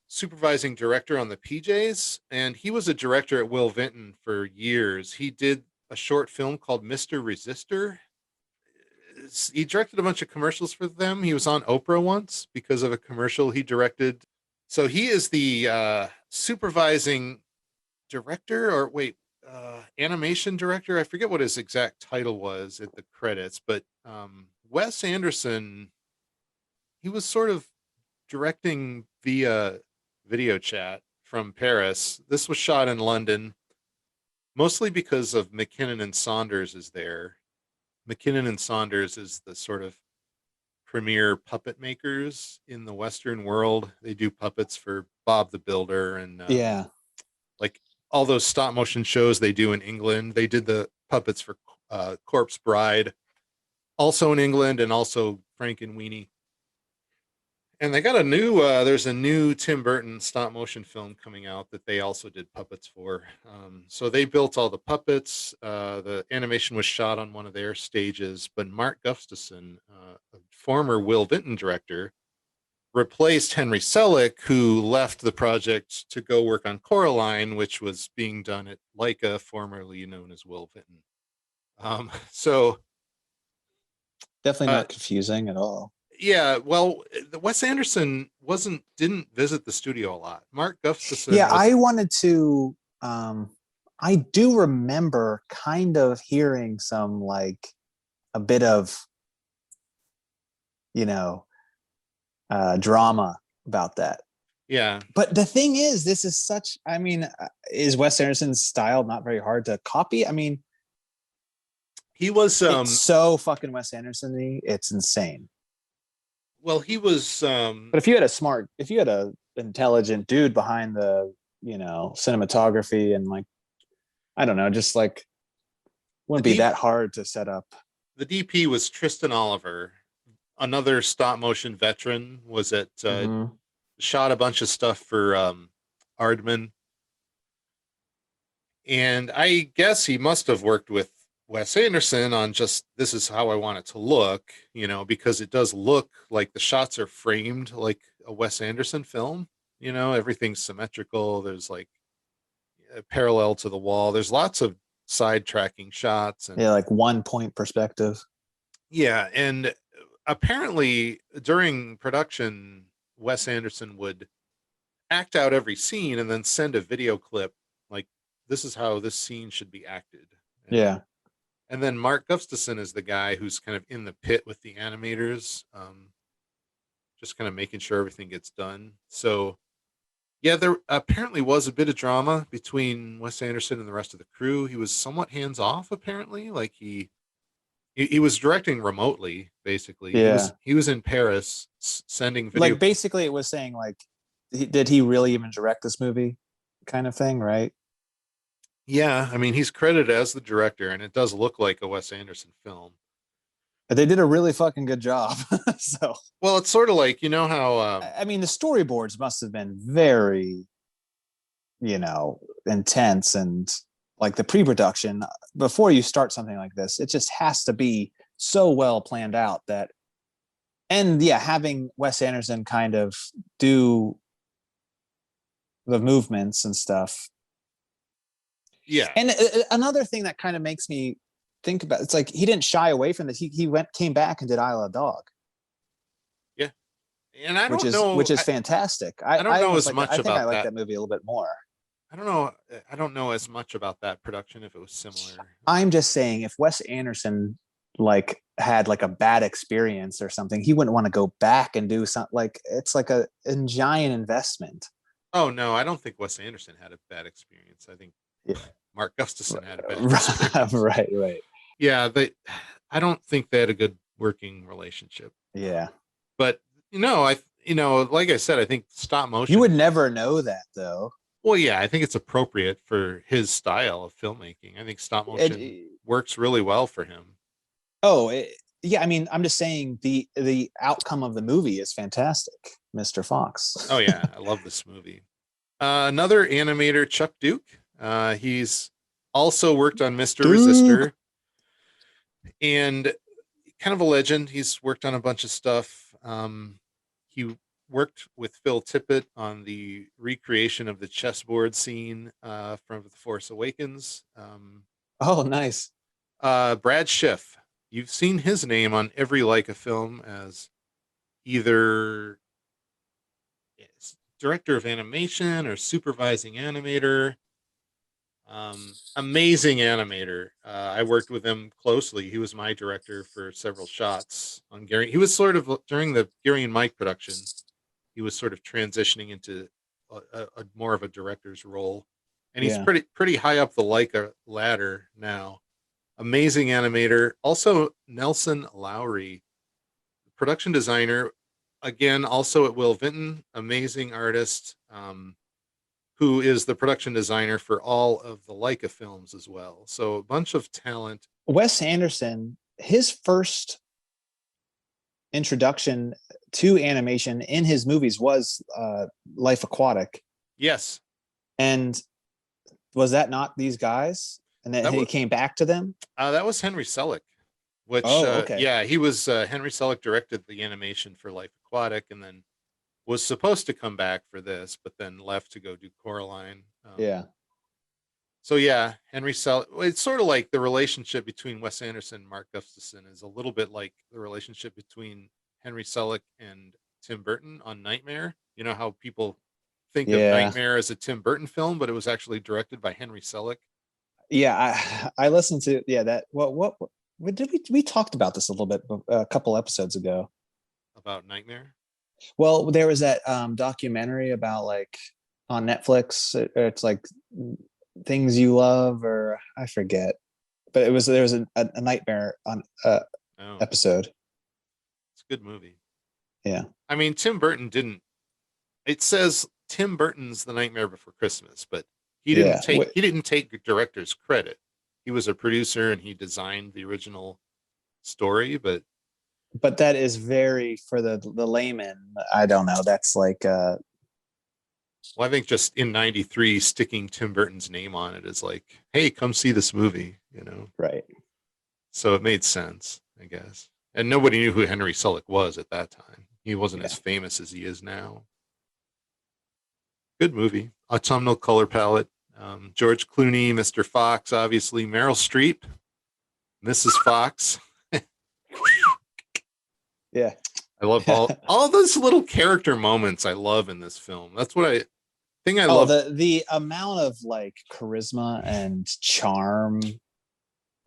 supervising director on the PJs, and he was a director at Will Vinton for years. He did a short film called Mr. Resistor. He directed a bunch of commercials for them. He was on Oprah once because of a commercial he directed. So he is the supervising director, or wait, animation director. I forget what his exact title was at the credits, but Wes Anderson, he was sort of directing via video chat from Paris. This was shot in London, mostly because of McKinnon and Saunders is there. McKinnon and Saunders is the sort of premier puppet makers in the Western world. They do puppets for Bob the Builder and Yeah, like all those stop motion shows they do in England. They did the puppets for Corpse Bride, also in England, and also Frank and Weenie. And they got a new, there's a new Tim Burton stop motion film coming out that they also did puppets for. So they built all the puppets. The animation was shot on one of their stages, but Mark Gustafson, a former Will Vinton director, replaced Henry Selick, who left the project to go work on Coraline, which was being done at Leica, formerly known as Will Vinton. So definitely uh, not confusing at all. yeah, well, the Wes Anderson didn't visit the studio a lot. Mark Yeah, Gustafson was I wanted to. I do remember kind of hearing some like a bit of, you know, drama about that. yeah, But the thing is, this is such. I mean, is Wes Anderson's style not very hard to copy? I mean, he was it's so fucking Wes Anderson-y. It's insane. well, he was But if you had a intelligent dude behind the, cinematography and like, I don't know, just like the wouldn't be D, that hard to set up. the DP was Tristan Oliver, another stop motion veteran. Was at Mm-hmm. shot a bunch of stuff for Aardman, and I guess he must have worked with Wes Anderson on just this is how I want it to look, because it does look like the shots are framed like a Wes Anderson film. Everything's symmetrical. There's like parallel to the wall. There's lots of side tracking shots and Yeah, like 1 point perspective. yeah, and apparently during production, Wes Anderson would act out every scene and then send a video clip like this is how this scene should be acted. Yeah. And then Mark Gustafson is the guy who's kind of in the pit with the animators, just kind of making sure everything gets done. So, yeah, there apparently was a bit of drama between Wes Anderson and the rest of the crew. He was somewhat hands off, apparently. Like he was directing remotely, basically. Yeah. He was in Paris sending video. Like basically it was saying like, did he really even direct this movie kind of thing, right? Yeah, I mean he's credited as the director, and it does look like a Wes Anderson film. They did a really fucking good job. So, Well, it's sort of like, you know how I mean, the storyboards must have been very, intense, and like the pre-production before you start something like this, it just has to be so well planned out that, and yeah, having Wes Anderson kind of do the movements and stuff. yeah. And another thing that kind of makes me think about, it's like he didn't shy away from this. He came back and did Isle of Dog, Yeah. And I which don't is know fantastic. I don't I know almost as like that. much I think I about like that. that movie a little bit more. I don't know as much about that production if it was similar. I'm just saying, if Wes Anderson like had like a bad experience or something, he wouldn't want to go back and do something. Like it's like a giant investment. Oh no, I don't think Wes Anderson had a bad experience. I think Yeah. Mark Gustafson had a bad experience. Right. Yeah, I don't think they had a good working relationship. Yeah. But like I said, I think stop motion. You would never know that though. Well, yeah, I think it's appropriate for his style of filmmaking. I think stop motion works really well for him. Yeah. I mean, I'm just saying the outcome of the movie is fantastic, Mr. Fox. Oh yeah, I love this movie. Another animator, Chuck Duke. He's also worked on Mr. Resistor, and kind of a legend. He's worked on a bunch of stuff. He worked with Phil Tippett on the recreation of the chessboard scene from The Force Awakens. Oh, nice. Brad Schiff. You've seen his name on every Leica film as either director of animation or supervising animator. Amazing animator. I worked with him closely. He was my director for several shots on Gary. He was sort of during the Gary and Mike production. He was sort of transitioning into a more of a director's role, and he's pretty high up the Leica ladder now. Amazing animator. Also, Nelson Lowry, production designer. Again, also at Will Vinton, amazing artist. Who is the production designer for all of the Leica films as well. So a bunch of talent. Wes Anderson, his first introduction to animation in his movies was Life Aquatic. Yes. And was that not these guys? And then he came back to them? That was Henry Selick, which, okay. Yeah, he was, Henry Selick directed the animation for Life Aquatic and then was supposed to come back for this, but then left to go do Coraline. Yeah. So yeah, Henry Selick. It's sort of like the relationship between Wes Anderson and Mark Gustafson is a little bit like the relationship between Henry Selick and Tim Burton on Nightmare. You know how people think of Nightmare as a Tim Burton film, but it was actually directed by Henry Selick. Yeah, I listened to that. What did we talked about this a little bit a couple episodes ago about Nightmare? Well, there was that documentary about like on Netflix. It's like Things You Love, or I forget, but there was a Nightmare on episode. It's a good movie. Yeah, I mean, Tim Burton didn't. It says Tim Burton's The Nightmare Before Christmas, but he didn't take director's credit. He was a producer and he designed the original story, but that is very, for the layman, I don't know. That's like well, I think just in '93 sticking Tim Burton's name on it is like, hey, come see this movie, Right. So it made sense, I guess. And nobody knew who Henry Selick was at that time. He wasn't as famous as he is now. Good movie. Autumnal color palette. George Clooney, Mr. Fox, obviously. Meryl Streep, Mrs. Fox. Yeah. I love all those little character moments I love in this film. That's what I love. The amount of like charisma and charm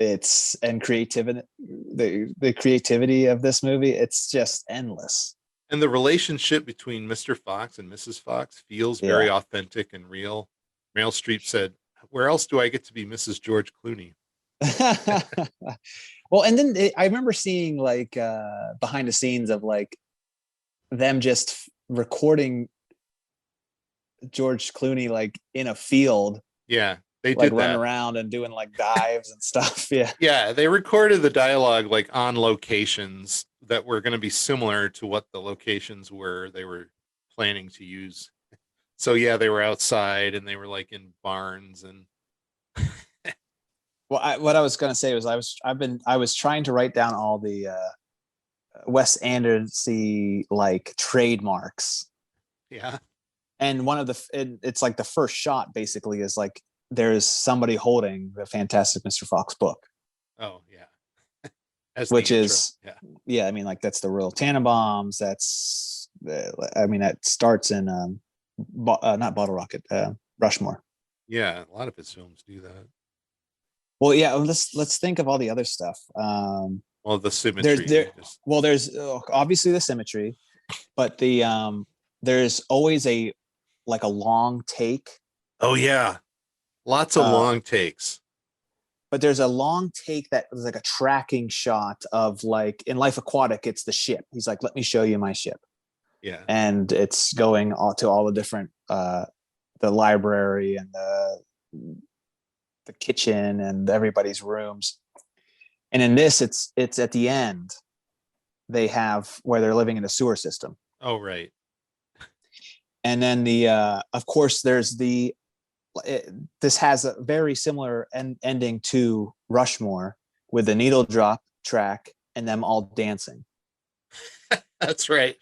and creativity, the creativity of this movie, it's just endless. And the relationship between Mr. Fox and Mrs. Fox feels very authentic and real. Meryl Streep said, "Where else do I get to be Mrs. George Clooney?" Well, and then I remember seeing like behind the scenes of like them just recording George Clooney like in a field. Yeah. They like did running that. around and doing like dives and stuff. Yeah. Yeah, they recorded the dialogue like on locations that were going to be similar to what the locations were they were planning to use. So yeah, they were outside and they were like in barns and Well, what I was gonna say was I was trying to write down all the Wes Anderson like trademarks, yeah. and one of it's like the first shot basically is like there's somebody holding the Fantastic Mr. Fox book, Oh yeah. As the which intro. is Yeah. yeah, I mean like that's the Royal Tannenbaums. That's I mean that starts in not Bottle Rocket, Rushmore. Yeah, a lot of his films do that. Well, yeah, let's think of all the other stuff. Well, the There's symmetry. there Just, well there's obviously the symmetry, but there's always a like a long take. oh yeah. Lots of long takes. But there's a long take that was like a tracking shot of like in Life Aquatic, it's the ship. He's like, let me show you my ship. Yeah. And it's going all to all the different the library and the kitchen and everybody's rooms. And in this, it's at the end, they have where they're living in a sewer system. Oh right. And then of course there's this has a very similar ending to Rushmore with the needle drop track and them all dancing. That's right.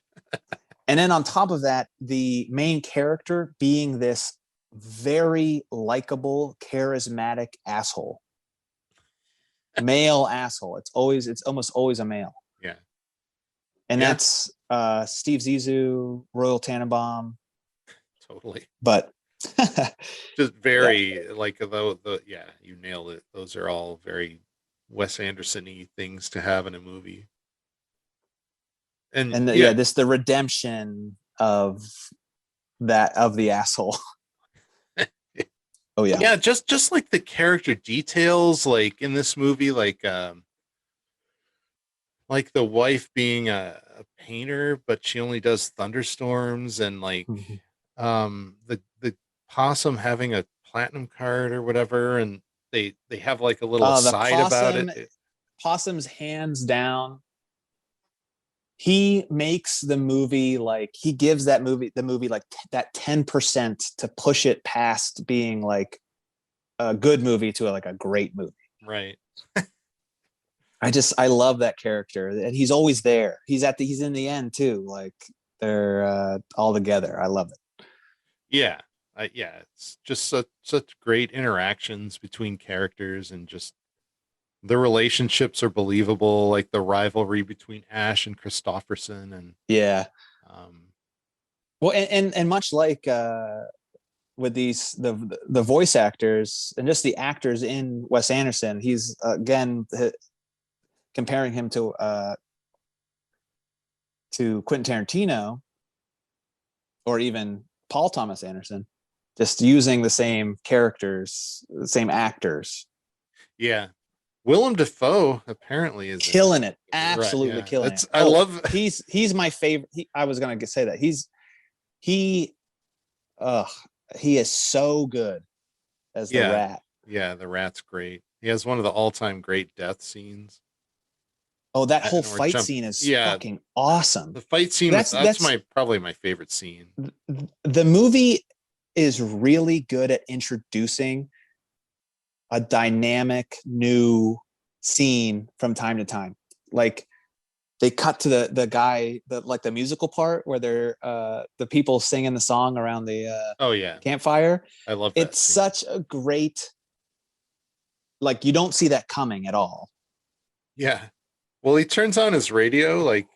And then on top of that, the main character being this very likable, charismatic asshole, male asshole. It's almost always a male. Yeah. And Yeah. that's Steve Zissou, Royal Tannenbaum. Totally. But just very like the yeah, you nailed it. Those are all very Wes Anderson-y things to have in a movie. And this the redemption of the asshole. Oh yeah. Yeah, just like the character details like in this movie, like the wife being a painter, but she only does thunderstorms, and like the possum having a platinum card or whatever, and they have like a little aside about it. Possum's hands down. He makes the movie like he gives the movie like that 10% to push it past being like a good movie to like a great movie. Right. I love that character, and he's always there. He's in the end too. Like they're all together. I love it. Yeah. Yeah, it's just such great interactions between characters, and just the relationships are believable, like the rivalry between Ash and Christopherson, and yeah. Well, and much like with these the voice actors and just the actors in Wes Anderson, he's again comparing him to Quentin Tarantino or even Paul Thomas Anderson, just using the same characters, the same actors. Yeah. Willem Dafoe apparently is killing it, absolutely right, yeah. killing it. I love. He's my favorite. I was gonna say that he is so good as the rat. Yeah, the rat's great. He has one of the all-time great death scenes. Oh, that whole fight scene is fucking awesome. The fight scene that's probably my favorite scene. The movie is really good at introducing a dynamic new scene from time to time. Like they cut to the the musical part where they're the people singing the song around the campfire. I love that. It's such a great, like you don't see that coming at all. Yeah. Well, he turns on his radio, like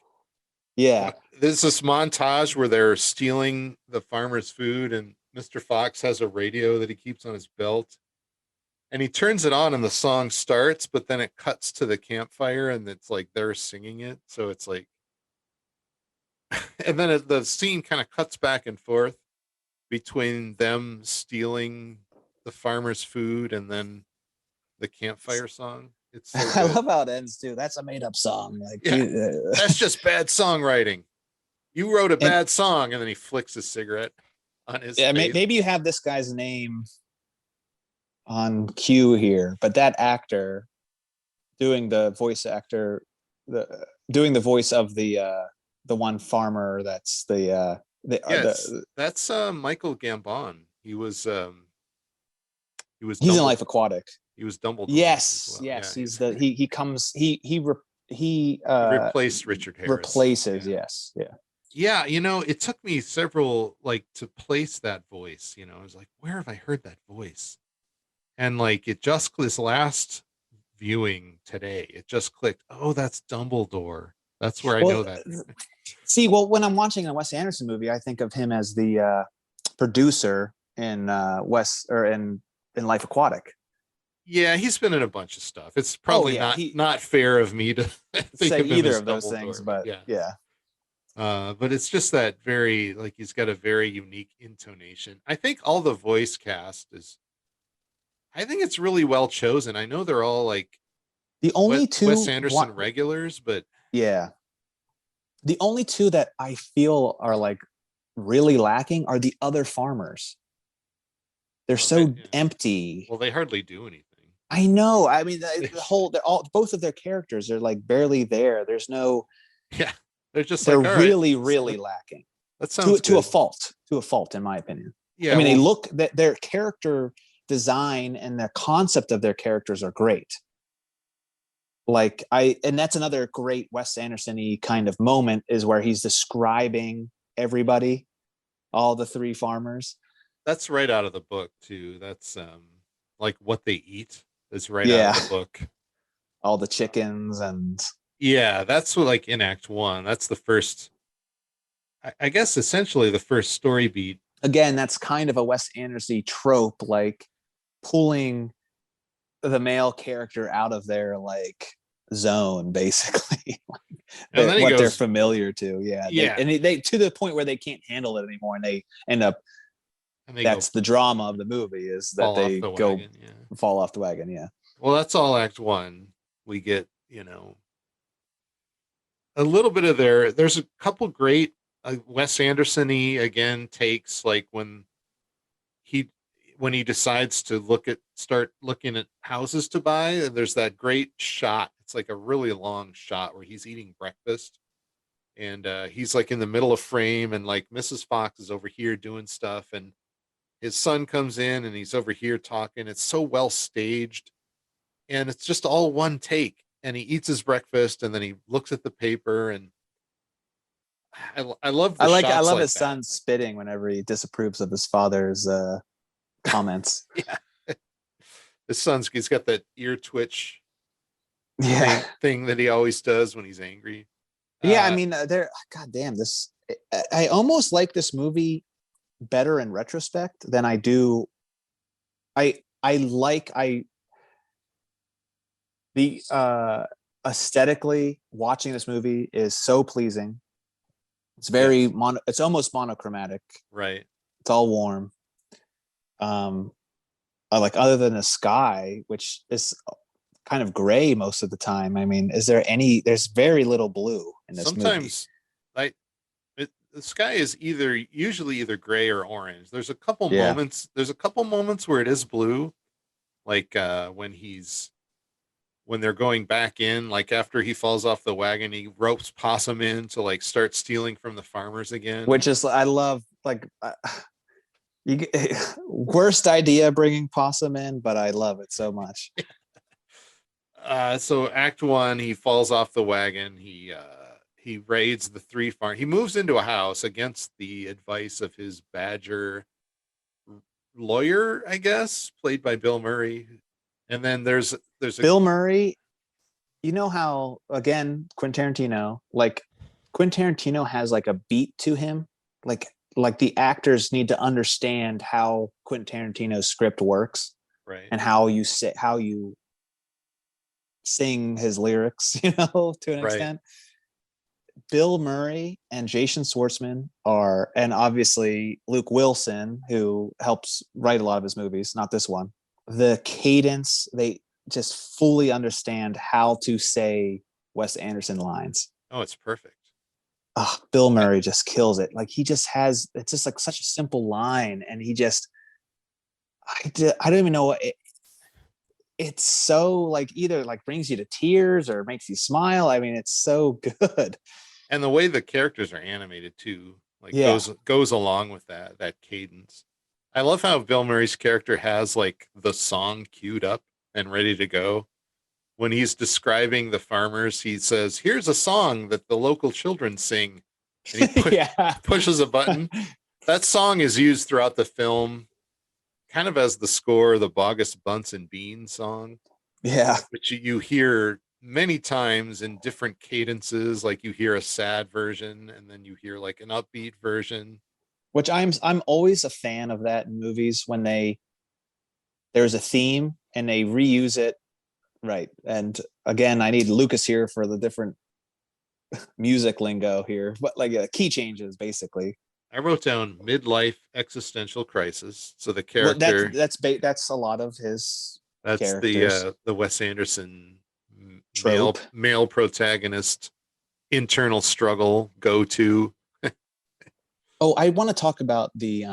there's this montage where they're stealing the farmer's food, and Mr. Fox has a radio that he keeps on his belt. And he turns it on and the song starts, but then it cuts to the campfire and it's like they're singing it. So it's like, and then the scene kind of cuts back and forth between them stealing the farmer's food and then the campfire song. It's so I love how it ends too. That's a made up song. Like that's just bad songwriting. You wrote a bad song, and then he flicks his cigarette on his face. Maybe you have this guy's name on cue here, but that actor doing the voice doing the voice of the one farmer that's Yes, that's Michael Gambon. He was he's in Dumbledore. Life Aquatic. He was Dumbledore as Yes, well. yes, Yeah, he comes he he replaced Richard Harris. replaces, Yeah. yes, yeah. Yeah, it took me several to place that voice. I was like, where have I heard that voice? And it just this last viewing today, it just clicked. Oh, that's Dumbledore. That's where I know Well, that. see, well, when I'm watching a Wes Anderson movie, I think of him as the producer in in Life Aquatic. Yeah, he's been in a bunch of stuff. It's probably not fair of me to think say of him either as of those Dumbledore, things, but yeah. But it's just that very he's got a very unique intonation. I think all the voice cast I think it's really well chosen. I know they're all The only two Wes Anderson regulars, but yeah, the only two that I feel are really lacking are the other farmers. They're so empty. Well, they hardly do anything. I know. I mean, both of their characters are barely there. There's no. Yeah, they're really, really lacking. That sounds to a fault, in my opinion. Yeah, I mean, their character design and the concept of their characters are great. And that's another great Wes Anderson-y kind of moment is where he's describing everybody, all the three farmers. That's right out of the book too. That's what they eat is right out of the book. All the chickens and that's what in Act 1. That's the first. I guess essentially the first story beat. Again, that's kind of a Wes Anderson trope, pulling the male character out of their zone, basically. They're familiar to. Yeah. They to the point where they can't handle it anymore, and they end up. And that's the drama of the movie is that they go fall off the wagon. Yeah. Well, that's all Act 1. We get, a little bit of there's a couple great Wes Anderson-y again takes when he decides to start looking at houses to buy, and there's that great shot. It's a really long shot where he's eating breakfast and he's in the middle of frame, and Mrs. Fox is over here doing stuff, and his son comes in and he's over here talking. It's so well staged, and it's just all one take, and he eats his breakfast and then he looks at the paper, and I love I love his son spitting whenever he disapproves of his father's comments. Yeah. He's got that ear twitch thing that he always does when he's angry. Yeah, I mean, goddamn, I almost like this movie better in retrospect than I do. The aesthetically watching this movie is so pleasing. It's very it's almost monochromatic. Right. It's all warm. Other than the sky, which is kind of gray most of the time. I mean, there's very little blue in this movie. Sometimes the sky is usually either gray or orange. There's a couple moments where it is blue, when they're going back in, after he falls off the wagon, he ropes Possum in to start stealing from the farmers again. Which is, I love, worst idea bringing Possum in, but I love it so much. So Act 1, he falls off the wagon. He raids the three farm. He moves into a house against the advice of his Badger lawyer, I guess, played by Bill Murray. And then there's Bill Murray. You know how, again, Quentin Tarantino has a beat to him, like the actors need to understand how Quentin Tarantino's script works, right? And how you sing his lyrics, to an extent. Bill Murray and Jason Schwartzman and obviously Luke Wilson, who helps write a lot of his movies, not this one. The cadence, they just fully understand how to say Wes Anderson lines. Oh, it's perfect. Oh, Bill Murray just kills it. He just it's just such a simple line, and he just, I don't even know it's so like either like brings you to tears or makes you smile. I mean, it's so good. And the way the characters are animated too, like Yeah. goes along with that cadence. I love how Bill Murray's character has like the song queued up and ready to go. When he's describing the farmers, he says, "Here's a song that the local children sing," and he Yeah. pushes a button. That song is used throughout the film, kind of as the score, the Bogus Bunts and Beans song, Yeah. which you hear many times in different cadences. Like you hear a sad version, and then you hear like an upbeat version. Which I'm always a fan of that in movies when there's a theme and they reuse it. Right. And again, I need Lucas here for the different music lingo here, but like key changes basically. I wrote down midlife existential crisis. So the Well, character, that's a lot of his that's characters the Wes Anderson trope. male protagonist internal struggle go to. Oh, I want to talk about the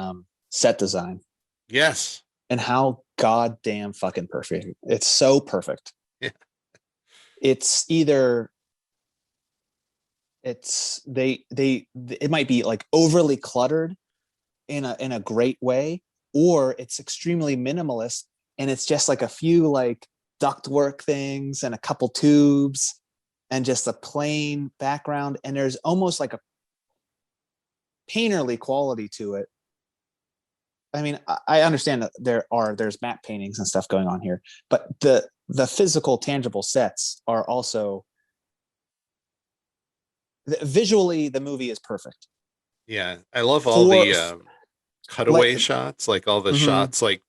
set design Yes. and how goddamn fucking perfect. It's so perfect. Yeah. It's either it might be like overly cluttered in a great way, or it's extremely minimalist and it's just like a few like ductwork things and a couple tubes and just a plain background, and there's almost like a painterly quality to it. I mean, I understand that there's matte paintings and stuff going on here, but the physical tangible sets are also visually the movie is perfect. Yeah. I love all the cutaway Like, shots, like all the mhm. shots like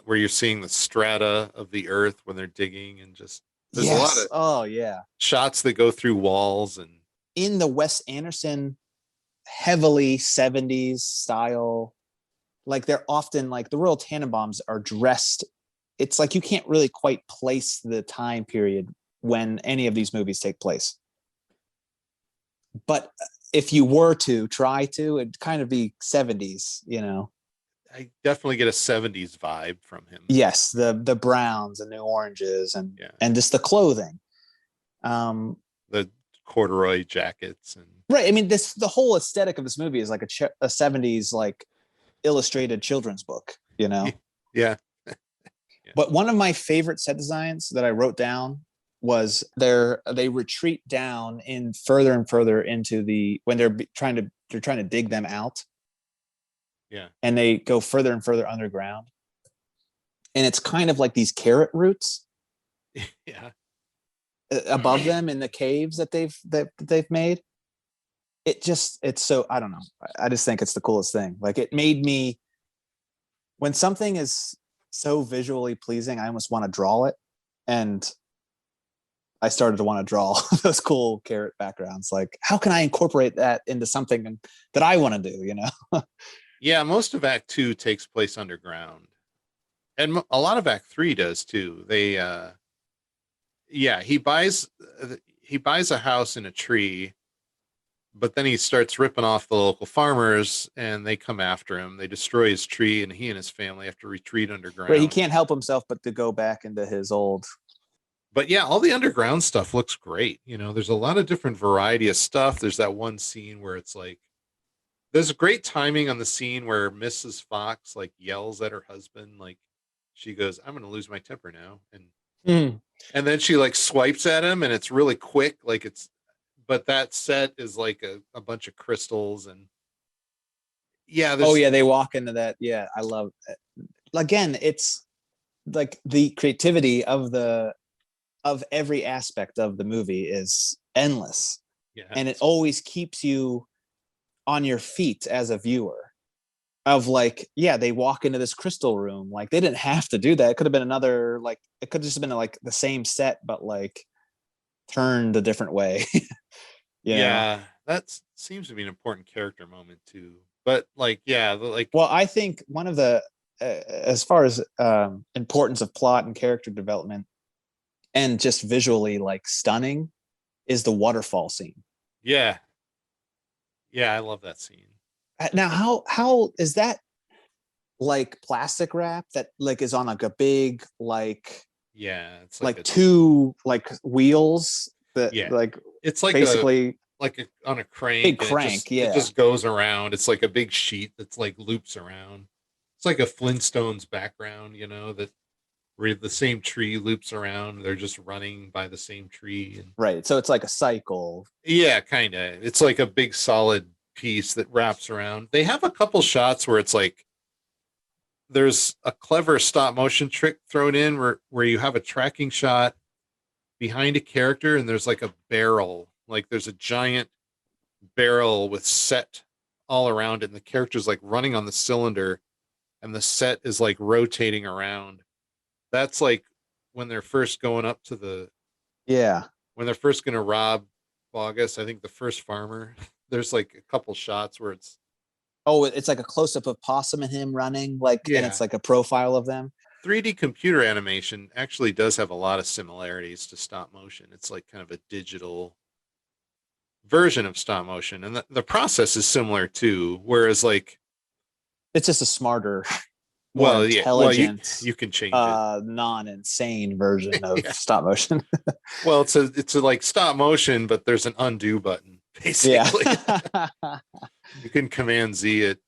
where you're seeing the strata of the earth when they're digging, and just there's a lot Yes. of Oh yeah. shots that go through walls. And In the Wes Anderson heavily 70s style, like they're often like the Royal Tannenbaums are dressed. It's like you can't really quite place the time period when any of these movies take place. But if you were to try to, it'd kind of be 70s, you know. I definitely get a 70s vibe from him. Yes, the browns and the oranges Yeah. and just the clothing. The corduroy jackets and Right. I mean, the whole aesthetic of this movie is like a 70s like illustrated children's book, you know. yeah. But one of my favorite set designs that I wrote down was they retreat down in further and further into when they're trying to dig them out. Yeah. And they go further and further underground. And it's kind of like these carrot roots. Yeah. Above them in the caves that they've made. It's so, I don't know. I just think it's the coolest thing. Like it made me, when something is so visually pleasing, I almost want to draw it. And I started to want to draw those cool carrot backgrounds. Like, how can I incorporate that into something that I want to do, you know? Yeah, most of Act 2 takes place underground. And a lot of Act 3 does too. He buys a house in a tree, but then he starts ripping off the local farmers and they come after him. They destroy his tree and he and his family have to retreat underground. Right, he can't help himself but to go back into his old. But yeah, all the underground stuff looks great. You know, there's a lot of different variety of stuff. There's that one scene where it's like, there's a great timing on the scene where Mrs. Fox like yells at her husband, like she goes, "I'm going to lose my temper now," and then she like swipes at him, and it's really quick, like but that set is like a bunch of crystals. And yeah, Oh yeah, they walk into that. Yeah, I love it. Again, it's like the creativity of every aspect of the movie is endless. Yeah, and it always keeps you on your feet as a viewer. Of like, yeah, they walk into this crystal room, like they didn't have to do that. It could have been another, like it could have just been like the same set but like turned a different way. yeah, that seems to be an important character moment too. But like, yeah, like, well, I think one of the as far as importance of plot and character development and just visually like stunning is the waterfall scene. yeah, I love that scene. Now, how is that like plastic wrap that like is on like a big like Yeah, it's like a, two like wheels that yeah, like it's like basically on a crank, big and crank. it Yeah. just goes around. It's like a big sheet that's like loops around. It's like a Flintstones background, you know, that where the same tree loops around. They're just running by the same tree, and Right. So it's like a cycle. yeah, kind of. It's like a big solid piece that wraps around. They have a couple shots where it's like there's a clever stop motion trick thrown in where you have a tracking shot behind a character, and there's like a barrel, like there's a giant barrel with set all around it, and the character's like running on the cylinder, and the set is like rotating around. That's like when they're first going up to the Yeah. when they're first going to rob Bogus, I think the first farmer. There's like a couple shots where it's Oh, it's like a close up of Possum and him running, like, and yeah. it's like a profile of them. 3D computer animation actually does have a lot of similarities to stop motion. It's like kind of a digital version of stop motion, and the process is similar too. Whereas like, It's just a smarter, more well, yeah, well intelligent, you can change it. non-insane version of Yeah. stop motion. Well, it's a like stop motion, but there's an undo button Yeah. basically. You can Command Z it.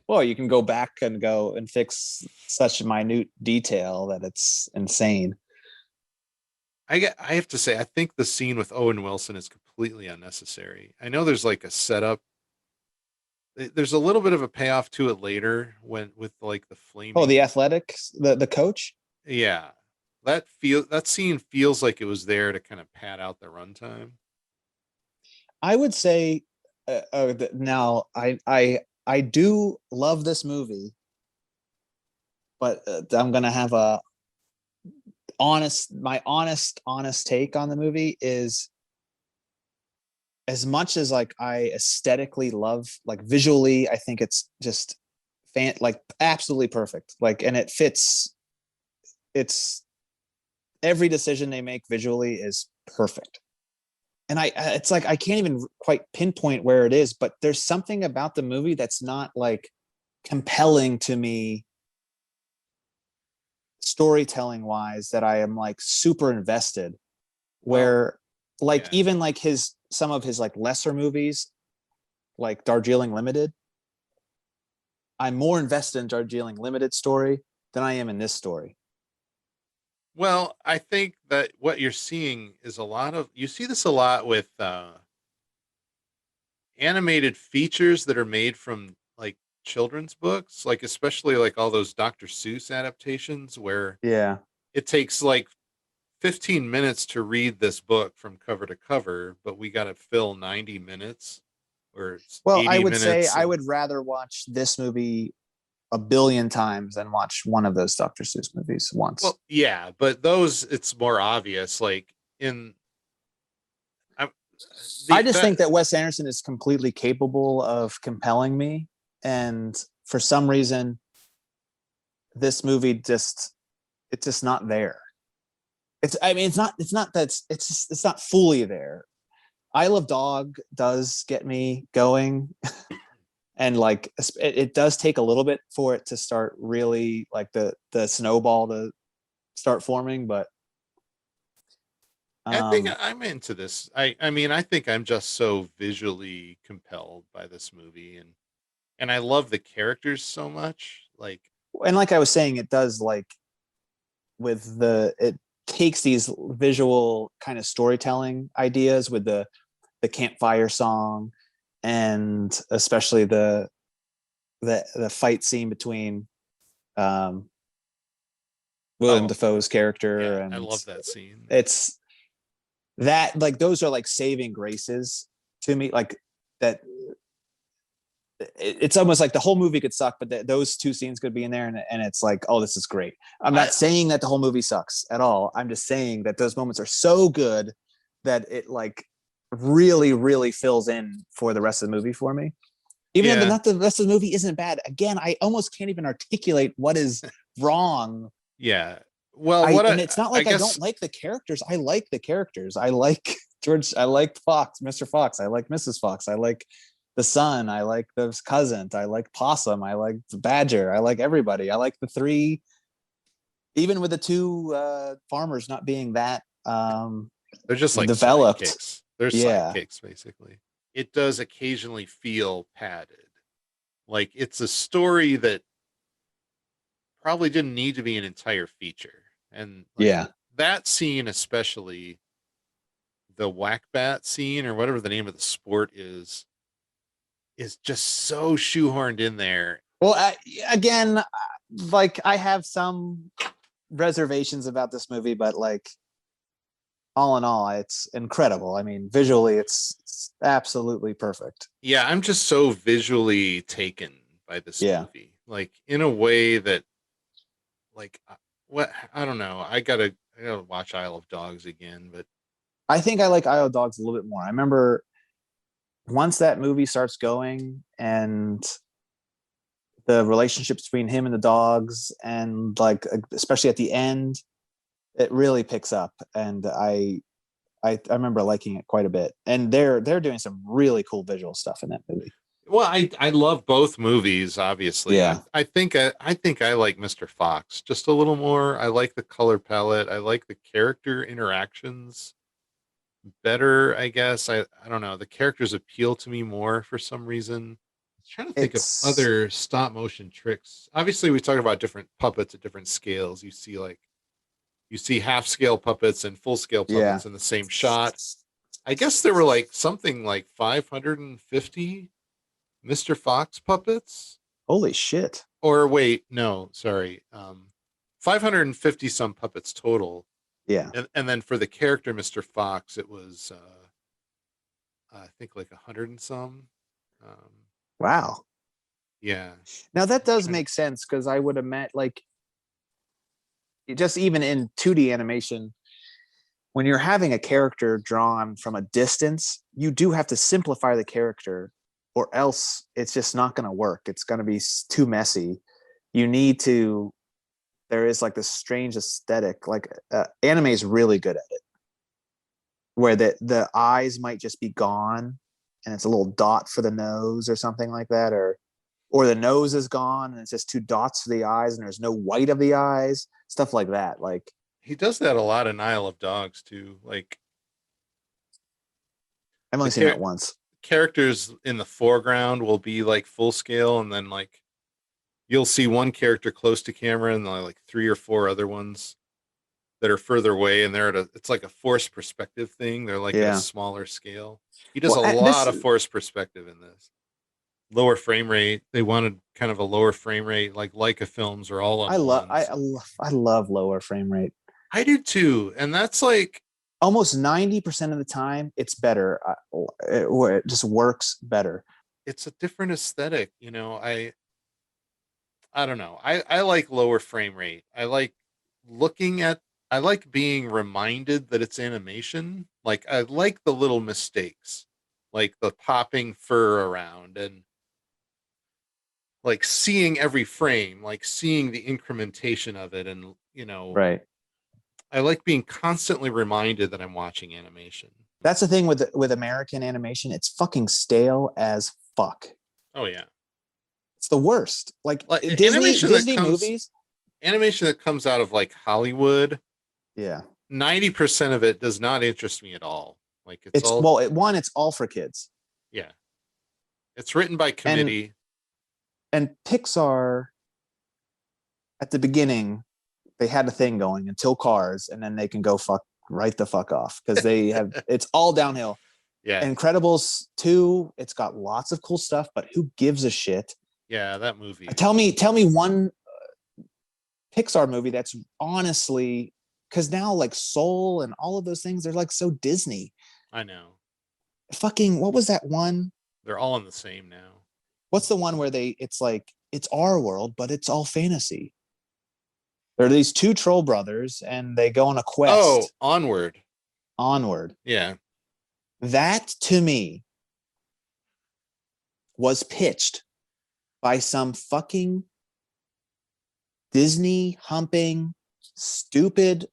Well, you can go back and go and fix such minute detail that it's insane. I have to say, I think the scene with Owen Wilson is completely unnecessary. I know there's like a setup. There's a little bit of a payoff to it later when with like the flaming. Oh, the athletics, the coach. Yeah, that scene feels like it was there to kind of pad out the runtime. I would say now I do love this movie, but I'm gonna have my honest take on the movie is, as much as like I aesthetically love, like visually, I think it's just like absolutely perfect. Like, and it fits. It's every decision they make visually is perfect. And it's like I can't even quite pinpoint where it is, but there's something about the movie that's not like compelling to me storytelling wise that I am like super invested. Where like yeah. even like some of his like lesser movies, like Darjeeling Limited, I'm more invested in Darjeeling Limited story than I am in this story. Well, I think that what you're seeing is you see this a lot with animated features that are made from like children's books, like especially like all those Dr. Seuss adaptations where Yeah. it takes like 15 minutes to read this book from cover to cover, but we got to fill 90 minutes or Well, 80 I would say minutes. I would rather watch this movie a billion times than watch one of those Dr. Seuss movies once. Well, yeah, but those it's more obvious. Like I just think that Wes Anderson is completely capable of compelling me, and for some reason, this movie it's just not there. It's not fully there. Isle of Dog does get me going. And like it does take a little bit for it to start really like the snowball to start forming, but I think I'm into this. I mean, I think I'm just so visually compelled by this movie, and I love the characters so much. Like, and like I was saying, it does like it takes these visual kind of storytelling ideas with the campfire song, and especially the fight scene between William Dafoe's character. yeah, and I love that scene. It's that like those are like saving graces to me, like that. It's almost like the whole movie could suck, but those two scenes could be in there, and it's like, oh, this is great. I'm not saying that the whole movie sucks at all. I'm just saying that those moments are so good that it like really, really fills in for the rest of the movie for me. Even though the rest of the movie isn't bad. Again, I almost can't even articulate what is wrong. Yeah. Well, and it's not like I don't like the characters. I like the characters. I like George. I like Fox, Mr. Fox. I like Mrs. Fox. I like the son. I like the cousin. I like Possum. I like the Badger. I like everybody. I like the three Even with the two farmers not being that They're just like developed. sidekicks. They're Yeah. sidekicks, basically. It does occasionally feel padded. Like it's a story that probably didn't need to be an entire feature. And like Yeah. that scene, especially the whack bat scene or whatever the name of the sport is just so shoehorned in there. Well, again, like I have some reservations about this movie, but like all in all, it's incredible. I mean, visually, it's absolutely perfect. Yeah, I'm just so visually taken by this Yeah. movie. Like in a way that like what I don't know. I gotta watch Isle of Dogs again, but I think I like Isle of Dogs a little bit more. I remember once that movie starts going and the relationships between him and the dogs, and like especially at the end, it really picks up. And I remember liking it quite a bit. And they're doing some really cool visual stuff in that movie. well, I love both movies. Obviously, Yeah. I think I like Mr. Fox just a little more. I like the color palette. I like the character interactions better. I guess I don't know. The characters appeal to me more for some reason. I'm trying to think of It's other stop motion tricks. Obviously, we talk about different puppets at different scales. You see half scale puppets and full scale yeah. puppets in the same shot. I guess there were like something like 550 Mr. Fox puppets. Holy shit. Or wait, no, sorry. 550 some puppets total. Yeah. And then for the character Mr. Fox, it was I think like 100 and some. Um, Wow. yeah. Now that does make sense because I would have met like just even in 2D animation, when you're having a character drawn from a distance, you do have to simplify the character or else it's just not going to work. It's going to be too messy. You need to, there is like this strange aesthetic, like anime is really good at it, where the eyes might just be gone and it's a little dot for the nose or something like that, or the nose is gone and it's just two dots for the eyes and there's no white of the eyes, stuff like that. Like He does that a lot in Isle of Dogs too. Like I've only the seen that once. characters in the foreground will be like full scale, and then like you'll see one character close to camera and like three or four other ones that are further away, and they're at it's like a forced perspective thing. They're like at a Yeah. smaller scale. He does Well, a lot this of forced perspective in this. Lower frame rate. They wanted kind of a lower frame rate, like Leica films are all on I love ones. I love lower frame rate. I do too, and that's like Almost 90% of the time it's better. It just works better. it's a different aesthetic. I don't know. I like lower frame rate. I like looking at I like being reminded that it's animation. Like I like the little mistakes, like the popping fur around and like seeing every frame, like seeing the incrementation of it and Right. I like being constantly reminded that I'm watching animation. That's the thing with American animation. It's fucking stale as fuck. Oh yeah. It's the worst. Like Disney movies. Animation that comes out of like Hollywood, Yeah. 90% of it does not interest me at all. Like it's all well, it's all for kids. yeah. It's written by committee. And Pixar at the beginning, they had a thing going until Cars, and then they can go right the fuck off because they have it's all downhill. Yeah. Incredibles 2, it's got lots of cool stuff, but who gives a shit? Yeah, that movie. Tell me one Pixar movie that's honestly, because now like Soul and all of those things, they're like so Disney. I know. Fucking what was that one? They're all in the same now. What's the one where it's like it's our world, but it's all fantasy? There are these two troll brothers and they go on a quest. Oh, Onward. Yeah. That to me was pitched by some fucking Disney humping, stupid,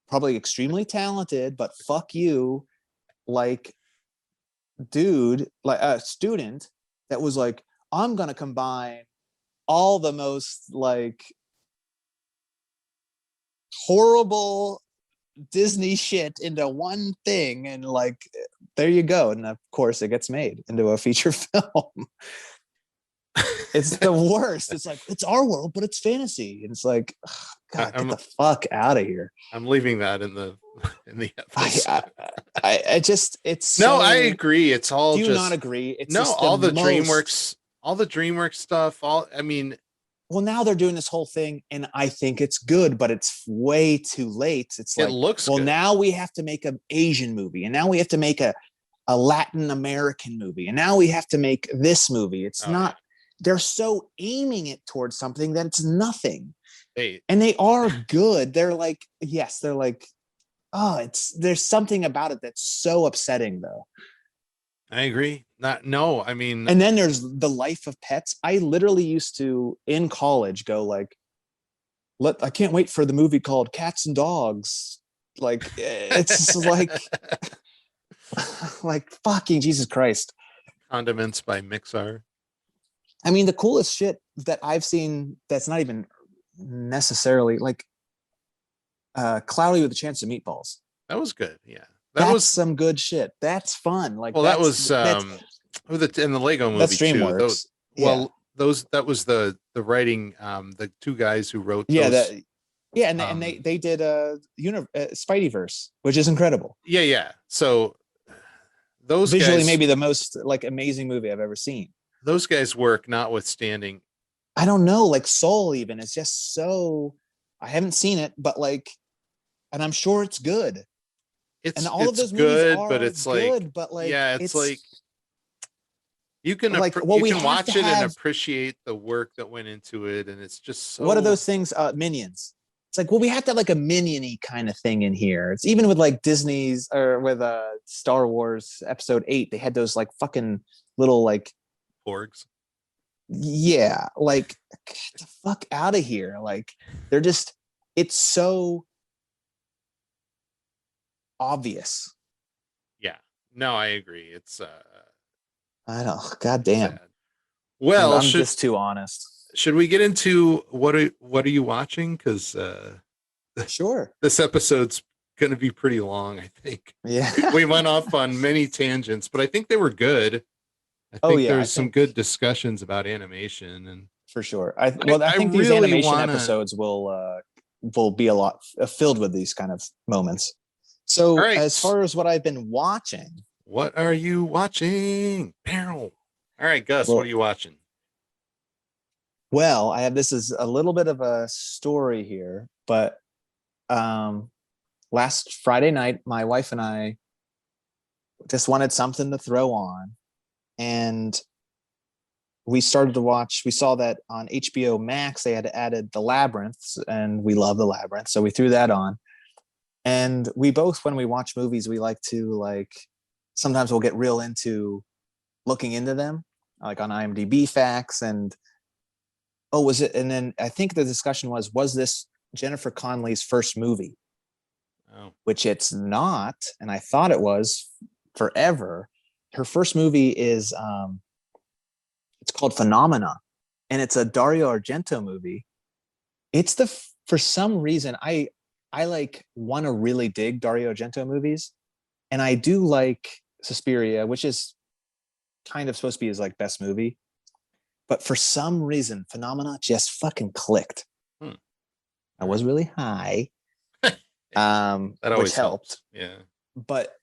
probably extremely talented, but fuck you, like dude, like a student that was like, I'm going to combine all the most like horrible Disney shit into one thing, and like there you go. And of course it gets made into a feature film. It's the worst. It's like, it's our world, but it's fantasy. And it's like, ugh, God, get the fuck out of here. I'm leaving that in the episode. I just, it's no, so, I agree. It's all do you just not agree? It's no, just all the most, DreamWorks stuff. I mean, well, now they're doing this whole thing, and I think it's good, but it's way too late. It's like, it looks well, good. now we have to make an Asian movie, and now we have to make a Latin American movie, and now we have to make this movie. It's not, they're so aiming it towards something that it's nothing. And they are good. They're like, yes, they're like, oh, there's something about it that's so upsetting though. I agree. I mean, and then there's The Life of Pets. I literally used to in college go like, I can't wait for the movie called Cats and Dogs. Like it's like like fucking Jesus Christ. Condiments by Mixar. I mean, the coolest shit that I've seen that's not even necessarily like Cloudy with a Chance of Meatballs. That was good. Yeah. That's some good shit. That's fun. Like, well, that was in the Lego movie that's too. DreamWorks. That was the writing. The two guys who wrote. And they did Spideyverse, which is incredible. Yeah. So those visually guys, maybe the most like amazing movie I've ever seen. Those guys work, notwithstanding. I don't know, like Soul even. It's just so. I haven't seen it, but like, and I'm sure it's good. And all of those good, movies are but it's good, like, but like, yeah, it's like you can like, you can watch it and appreciate the work that went into it, and it's just so. What are those things? Minions. It's like, well, we have to have like a minion-y kind of thing in here. It's even with like Disney's or with Star Wars Episode 8, they had those like fucking little like porgs. Yeah, like get the fuck out of here. Like they're just, it's so obvious. Yeah, no, I agree. It's I don't, goddamn. Sad. Well, I'm just too honest. Should we get into what are you watching? Because sure, this episode's going to be pretty long. I think. Yeah, we went off on many tangents, but I think they were good. I think there's some good discussions about animation, and for sure. I think these really animation episodes will be a lot filled with these kind of moments. So as far as what I've been watching, what are you watching? All right, Gus, what are you watching? Well, this is a little bit of a story here, but last Friday night, my wife and I just wanted something to throw on. And we started to watch, we saw that on HBO Max, they had added The Labyrinth, and we love The Labyrinth. So we threw that on. And we both, when we watch movies, we like to like, sometimes we'll get real into looking into them, like on IMDb facts. And, was it? And then I think the discussion was this Jennifer Connelly's first movie? Oh. Which it's not. And I thought it was forever. Her first movie is it's called Phenomena, and it's a Dario Argento movie. It's for some reason I like want to really dig Dario Argento movies, and I do like Suspiria, which is kind of supposed to be his like best movie, but for some reason Phenomena just fucking clicked. I was really high, that always which helped. Yeah, but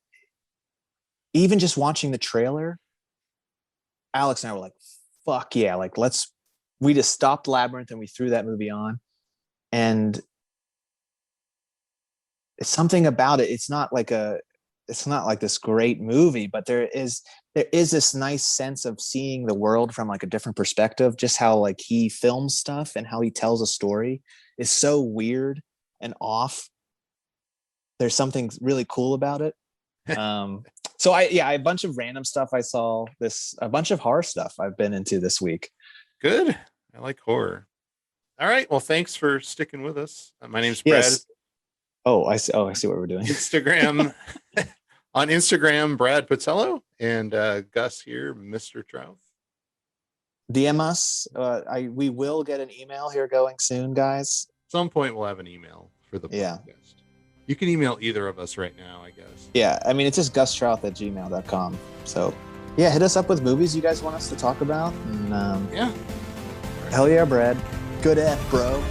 even just watching the trailer, Alex and I were like, fuck yeah. Like, we just stopped Labyrinth and we threw that movie on. And it's something about it. It's not like this great movie, but there is this nice sense of seeing the world from like a different perspective. Just how like he films stuff and how he tells a story is so weird and off. There's something really cool about it. So a bunch of random stuff I saw, a bunch of horror stuff I've been into this week. Good. I like horror. All right. Well, thanks for sticking with us. My name's Brad. Yes. I see what we're doing. Instagram on Instagram, Brad Patello, and Gus here, Mr. Trouth. DM us. We will get an email here going soon, guys. At some point we'll have an email for the Yeah. podcast. You can email either of us right now, I guess. Yeah, I mean, it's just gustrouth@gmail.com. So, yeah, hit us up with movies you guys want us to talk about. And Yeah. hell yeah, Brad. Good F, bro.